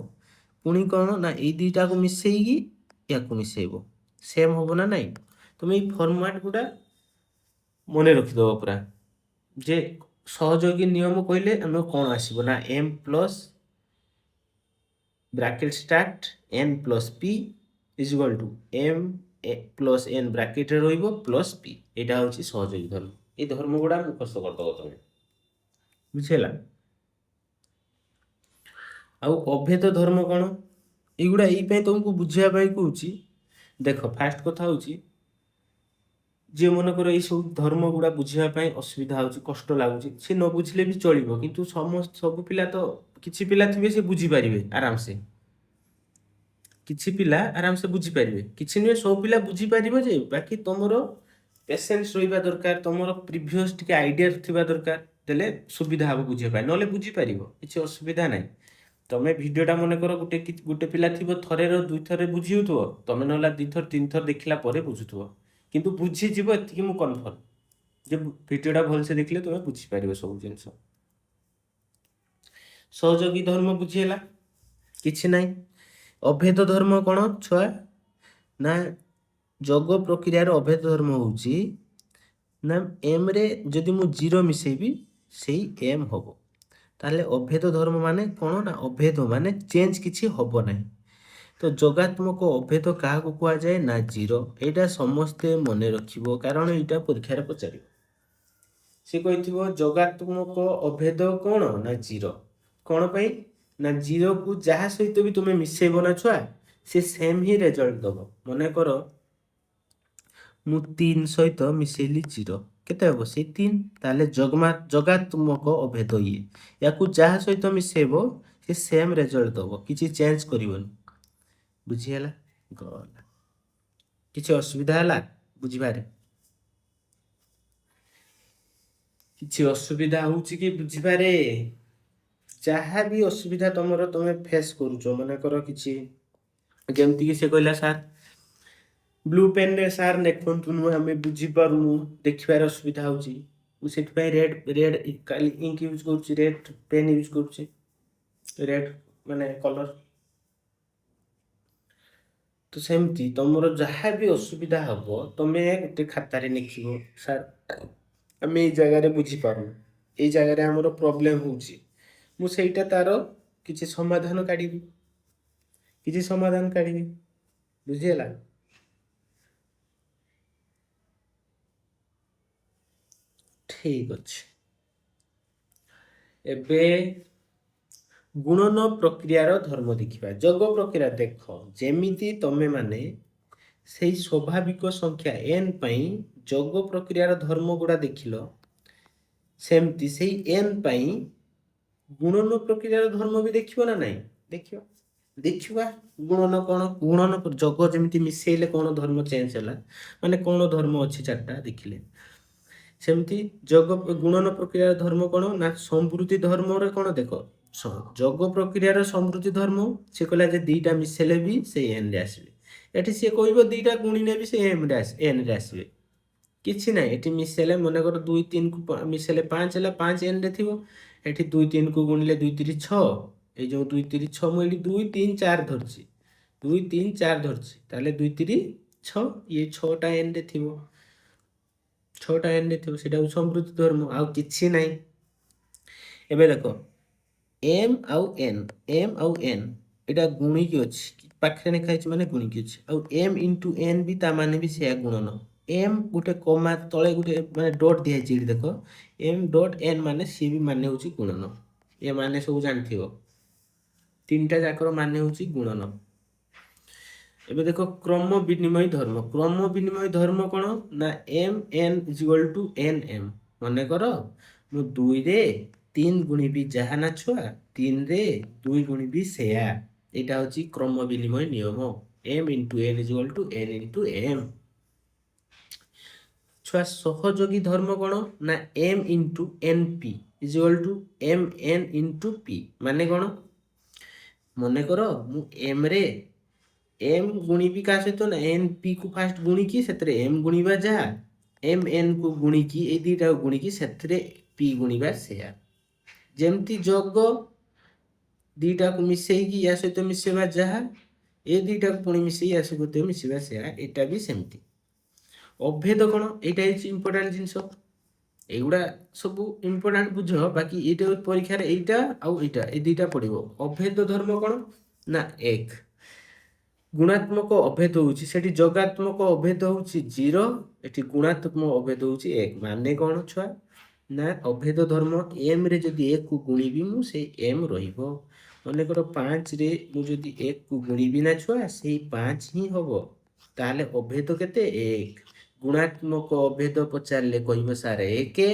ପୁଣି କ'ଣ ନା ଏଇ ଦୁଇଟାକୁ ମିଶେଇକି ୟାକୁ ମିଶେଇବ, ସେମ୍ ହବ ନା ନାଇଁ? ତମେ ଏଇ ଫର୍ମାଟ ଗୁଡ଼ା ମନେ ରଖିଦେବ ପୁରା, ଯେ ସହଯୋଗୀ ନିୟମ କହିଲେ ଆମେ କ'ଣ ଆସିବ ନା m plus bracket start n plus p is equal to m plus n ବ୍ରାକେଟ୍ରେ ରହିବ ପ୍ଲସ୍ p। ଏଇଟା ହେଉଛି ସହଯୋଗୀ ଧର୍ମ। ଏଇ ଧର୍ମ ଗୁଡ଼ା ମୁଖସ୍ଥ କରିଦେବ ତମେ, ବୁଝିହେଲା? ଆଉ ଅଭେଦ ଧର୍ମ କ'ଣ? ଏଇଗୁଡ଼ା ଏଇପାଇଁ ତୁମକୁ ବୁଝିବା ପାଇଁ କହୁଛି। ଦେଖ, ଫାଷ୍ଟ କଥା ହେଉଛି, ଯିଏ ମନେକର ଏଇସବୁ ଧର୍ମ ଗୁଡ଼ା ବୁଝିବା ପାଇଁ ଅସୁବିଧା ହେଉଛି, କଷ୍ଟ ଲାଗୁଛି, ସେ ନ ବୁଝିଲେ ବି ଚଳିବ, କିନ୍ତୁ ସବୁ ପିଲା ତ, କିଛି ପିଲା ଥିବେ ସେ ବୁଝିପାରିବେ ଆରାମସେ, କିଛି ପିଲା ଆରାମସେ ବୁଝିପାରିବେ, କିଛି ନୁହେଁ, ସବୁ ପିଲା ବୁଝିପାରିବ, ଯେ ବାକି ତମର ପେସେନ୍ସ ରହିବା ଦରକାର, ତମର ପ୍ରିଭିୟସ୍ ଟିକେ ଆଇଡ଼ିଆ ଥିବା ଦରକାର, ଦେଲେ ସୁବିଧା ହେବ ବୁଝିବା ପାଇଁ, ନହେଲେ ବୁଝିପାରିବ, କିଛି ଅସୁବିଧା ନାହିଁ। ତମେ ଭିଡ଼ିଓଟା ମନେକର ଗୋଟେ ପିଲା ଥିବ ଥରେର 2 ଥରେ ବୁଝି ହେଉଥିବ, ତମେ ନହେଲେ 2 ଥର 3 ଥର ଦେଖିଲା ପରେ ବୁଝୁଥିବ, କିନ୍ତୁ ବୁଝିଯିବ, ଏତିକି ମୁଁ କନଫର୍ମ, ଯେ ଭିଡ଼ିଓଟା ଭଲସେ ଦେଖିଲେ ତମେ ବୁଝିପାରିବ ସବୁ ଜିନିଷ। ସହଯୋଗୀ ଧର୍ମ ବୁଝିହେଲା, କିଛି ନାହିଁ। ଅଭେଦ ଧର୍ମ କ'ଣ ଛୁଆ ନା ଯୋଗ ପ୍ରକ୍ରିୟାର ଅଭେଦ ଧର୍ମ ହେଉଛି ନା m ରେ ଯଦି ମୁଁ 0 ମିଶେଇବି ସେଇ m ହବ। ତାହେଲେ ଅଭେଦ ଧର୍ମ ମାନେ କ'ଣ ନା ଅଭେଦ ମାନେ ଚେଞ୍ଜ କିଛି ହବ ନାହିଁ। ତ ଯୋଗାତ୍ମକ ଅଭେଦ କାହାକୁ କୁହାଯାଏ ନା 0। ଏଇଟା ସମସ୍ତେ ମନେ ରଖିବ, କାରଣ ଏଇଟା ପରୀକ୍ଷାରେ ପଚାରିବ। ସେ କହିଥିବ ଯୋଗାତ୍ମକ ଅଭେଦ କ'ଣ ନା 0। କ'ଣ ପାଇଁ ନା 0କୁ ଯାହା ସହିତ ବି ତୁମେ ମିଶେଇବ ନା ଛୁଆ, ସେ ସେମ୍ ହିଁ ରେଜଲ୍ଟ ଦେବ। ମନେକର ମୁଁ 3 ସହିତ ମିଶେଇଲି 0, କେତେ ହେବ? ସେଇ 3। ତାହେଲେ ଯୋଗାତ୍ମକ ଅଭେଦ ଇଏ, ୟାକୁ ଯାହା ସହିତ ମିଶେଇବ ସେ ସେମ୍ ରେଜଲ୍ଟ ଦେବ, କିଛି ଚେଞ୍ଜ କରିବନି। ବୁଝିହେଲା? ଗଲା। କିଛି ଅସୁବିଧା ହେଲା ବୁଝିବାରେ? କିଛି ଅସୁବିଧା ହେଉଛି କି ବୁଝିବାରେ? ଯାହା ବି ଅସୁବିଧା ତମେ ଫେସ୍ କରୁଛ, ମନେକର କିଛି, ଯେମିତିକି ସେ କହିଲା ସାର୍ ବ୍ଲୁ ପେନ୍ରେ ସାର୍ ଲେଖନ୍ତୁନୁ, ଆମେ ବୁଝିପାରୁନୁ, ଦେଖିବାରେ ଅସୁବିଧା ହେଉଛି, ମୁଁ ସେଥିପାଇଁ ରେଡ୍ ଇଙ୍କ ୟୁଜ୍ କରୁଛି, ରେଡ୍ ପେନ୍ ୟୁଜ୍ କରୁଛି, ରେଡ୍ ମାନେ କଲର୍। ତ ସେମିତି ତମର ଯାହା ବି ଅସୁବିଧା ହେବ, ତମେ ଗୋଟେ ଖାତାରେ ଲେଖିବ, ସାର୍ ଆମେ ଏଇ ଜାଗାରେ ବୁଝିପାରୁନୁ, ଏଇ ଜାଗାରେ ଆମର ପ୍ରୋବ୍ଲେମ୍ ହେଉଛି, ମୁଁ ସେଇଟା ତାର କିଛି ସମାଧାନ କାଢ଼ିବି, ବୁଝିହେଲା? ଠିକ୍ ଅଛି। ଏବେ ଗୁଣନ ପ୍ରକ୍ରିୟାର ଧର୍ମ ଦେଖିବା। ଯୋଗ ପ୍ରକ୍ରିୟା ଦେଖ, ଯେମିତି ତମେ ମାନେ ସେଇ ସ୍ୱାଭାବିକ ସଂଖ୍ୟା n ପାଇଁ ଯୋଗ ପ୍ରକ୍ରିୟାର ଧର୍ମ ଗୁଡ଼ା ଦେଖିଲ, ସେମିତି ସେଇ n ପାଇଁ ଗୁଣନ ପ୍ରକ୍ରିୟାର ଧର୍ମ ବି ଦେଖିବ ନା ନାହିଁ? ଦେଖିବା ଗୁଣନ କ'ଣ, ଗୁଣନ ଯୋଗ ଯେମିତି ମିଶେଇଲେ କ'ଣ ଧର୍ମ ଚେଞ୍ଜ ହେଲା, ମାନେ କ'ଣ ଧର୍ମ ଅଛି 4ଟା ଦେଖିଲେ, ସେମିତି ଗୁଣନ ପ୍ରକ୍ରିୟାର ଧର୍ମ କ'ଣ ନା ସମୃଦ୍ଧି ଧର୍ମରେ କ'ଣ ଦେଖ, ଯୋଗ ପ୍ରକ୍ରିୟାର ସମୃଦ୍ଧି ଧର୍ମ, ସେ କହିଲା ଯେ 2ଟା ମିଶେଇଲେ ବି ସେଇ n ରେ ଆସିବେ। ଏଠି ସିଏ କହିବ 2ଟା ଗୁଣିଲେ ବି ସେ n ରେ ଆସିବେ, କିଛି ନାହିଁ। ଏଠି ମିଶେଇଲେ ମନେକର 2 3କୁ ମିଶେଇଲେ 5 ହେଲା, 5 n ରେ ଥିବ। ଏଠି 2 3କୁ ଗୁଣିଲେ 2 3 6, ଏଇ ଯେଉଁ 2 3 6, ମୁଁ ଏଠି 2 3 4 ଧରିଛି, 2 3 4 ଧରିଛି, ତାହେଲେ 2 3 6, ଇଏ 6ଟା n ରେ ଥିବ, 6ଟା n ରେ ଥିବ, ସେଇଟା ହେଉଛି ସମୃଦ୍ଧି ଧର୍ମ, ଆଉ କିଛି ନାହିଁ। ଏବେ ଦେଖ m ଆଉ n ଏଇଟା ଗୁଣିକି ଅଛି, ପାଖରେ ଲେଖା ହେଇଛି ମାନେ ଗୁଣିକି ଅଛି, ଆଉ m ଇଣ୍ଟୁ n ବି ତା ମାନେ ବି ସେୟା ଗୁଣନ। m ଗୋଟେ କମା ତଳେ ଗୋଟେ ମାନେ ଡଟ୍ ଦିଆହେଇଛି, ଏଠି ଦେଖ m ଡଟ୍ n ମାନେ ସିଏ ବି ମାନେ ହେଉଛି ଗୁଣନ। ଏ ମାନେ ସବୁ ଜାଣିଥିବ, 3ଟା ଯାକର ମାନେ ହେଉଛି ଗୁଣନ। ଏବେ ଦେଖ କ୍ରମ ବିନିମୟ ଧର୍ମ। କ୍ରମ ବିନିମୟ ଧର୍ମ କ'ଣ ନା m n is equal to n m। ମନେକର ମୁଁ 2ରେ 3 ଗୁଣିବି, ଯାହା ନା ଛୁଆ 3ରେ 2 ଗୁଣିବି ସେୟା, ଏଇଟା ହେଉଛି କ୍ରମ ବିନିମୟ ନିୟମ m into n is equal to n into m। ଛୁଆ ସହଯୋଗୀ ଧର୍ମ କ'ଣ ନା m into np is equal to mn into p ମାନେ କ'ଣ ମନେକର ମୁଁ m ରେ m ଗୁଣିବି କାହା ସହିତ ନା np କୁ ଫାଷ୍ଟ ଗୁଣିକି ସେଥିରେ m ଗୁଣିବା ଯାହା mn କୁ ଗୁଣିକି ଏଇ ଦୁଇଟାକୁ ଗୁଣିକି ସେଥିରେ p ଗୁଣିବା ସେୟା। ଯେମିତି ଯୋଗ ଦୁଇଟାକୁ ମିଶେଇକି ୟା ସହିତ ମିଶେଇବା ଯାହା ଏ ଦୁଇଟାକୁ ପୁଣି ମିଶେଇ ୟା ସହିତ ମିଶେଇବା ସେୟା ଏଇଟା ବି ସେମିତି। ଅଭେଦ କ'ଣ ଏଇଟା ହେଉଛି ଇମ୍ପୋର୍ଟାଣ୍ଟ ଜିନିଷ। ଏଇଗୁଡ଼ା ସବୁ ଇମ୍ପୋର୍ଟାଣ୍ଟ ବୁଝ ବାକି ଏଇଟା ପରୀକ୍ଷାରେ ଏଇଟା ଆଉ ଏଇଟା ଏ ଦୁଇଟା ପଡ଼ିବ। ଅଭେଦ ଧର୍ମ କ'ଣ ନା ଏକ ଗୁଣାତ୍ମକ ଅଭେଦ ହେଉଛି ସେଠି ଯୋଗାତ୍ମକ ଅଭେଦ ହେଉଛି 0 ଏଠି ଗୁଣାତ୍ମକ ଅଭେଦ ହେଉଛି 1 ମାନେ କ'ଣ ଛୁଆ ନା ଅଭେଦ ଧର୍ମ m ରେ ଯଦି 1 କୁ ଗୁଣିବି ମୁଁ ସେଇ m ରହିବ। ମନେକର 5 ରେ ମୁଁ ଯଦି 1 କୁ ଗୁଣିବି ନା ଛୁଆ ସେଇ 5 ହିଁ ହବ ତାହେଲେ ଅଭେଦ କେତେ 1। ଗୁଣାତ୍ମକ ଅଭେଦ ପଚାରିଲେ କହିବ ସାର୍ 1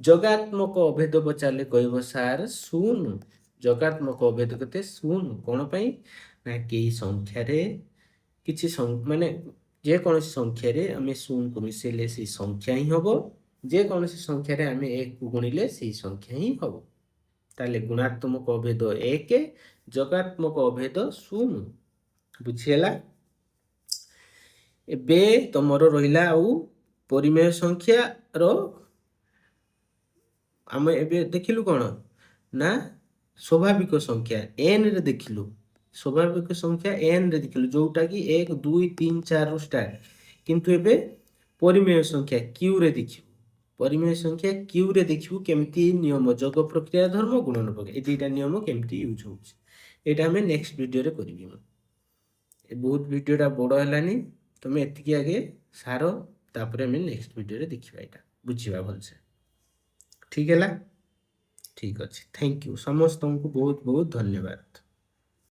ଯୋଗାତ୍ମକ ଅଭେଦ ପଚାରିଲେ କହିବ ସାର୍ 0। ଯୋଗାତ୍ମକ ଅଭେଦ କେତେ 0 କ'ଣ ପାଇଁ ନା କେହି ସଂଖ୍ୟାରେ କିଛି ମାନେ ଯେକୌଣସି ସଂଖ୍ୟାରେ ଆମେ 0କୁ ମିଶେଇଲେ ସେଇ ସଂଖ୍ୟା ହିଁ ହବ ଯେକୌଣସି ସଂଖ୍ୟାରେ ଆମେ 1କୁ ଗୁଣିଲେ ସେଇ ସଂଖ୍ୟା ହିଁ ହବ। ତାହେଲେ ଗୁଣାତ୍ମକ ଅଭେଦ 1 ଯୋଗାତ୍ମକ ଅଭେଦ 0 ବୁଝିହେଲା। ଏବେ ତମର ରହିଲା ଆଉ ପରିମେୟ ସଂଖ୍ୟାର ଆମେ ଏବେ ଦେଖିଲୁ କ'ଣ ନା ସ୍ୱାଭାବିକ ସଂଖ୍ୟା n ରେ ଦେଖିଲୁ ସ୍ୱାଭାବିକ ସଂଖ୍ୟା n ରେ ଦେଖିଲୁ ଯୋଉଟା କି 1 2 3 4 ରୁ ଷ୍ଟାର୍ଟ କିନ୍ତୁ ଏବେ ପରିମେୟ ସଂଖ୍ୟା q ରେ ଦେଖିବୁ। ପରିମେୟ ସଂଖ୍ୟା q ରେ ଦେଖିବୁ କେମିତି ନିୟମ ଯୋଗ ପ୍ରକ୍ରିୟା ଧର୍ମ ଗୁଣନ ପ୍ରକ୍ରିୟା ଏ ଦୁଇଟା ନିୟମ କେମିତି ୟୁଜ୍ ହେଉଛି ଏଇଟା ଆମେ ନେକ୍ସଟ ଭିଡ଼ିଓରେ କରିବି। ମୁଁ ବହୁତ ଭିଡ଼ିଓଟା ବଡ଼ ହେଲାନି ତମେ ଏତିକି ଆଗେ ସାର ତାପରେ ଆମେ ନେକ୍ସଟ ଭିଡ଼ିଓରେ ଦେଖିବା ଏଇଟା ବୁଝିବା ଭଲସେ। ଠିକ୍ ହେଲା ଠିକ୍ ଅଛି ଥ୍ୟାଙ୍କ ୟୁ ସମସ୍ତଙ୍କୁ ବହୁତ ବହୁତ ଧନ୍ୟବାଦ।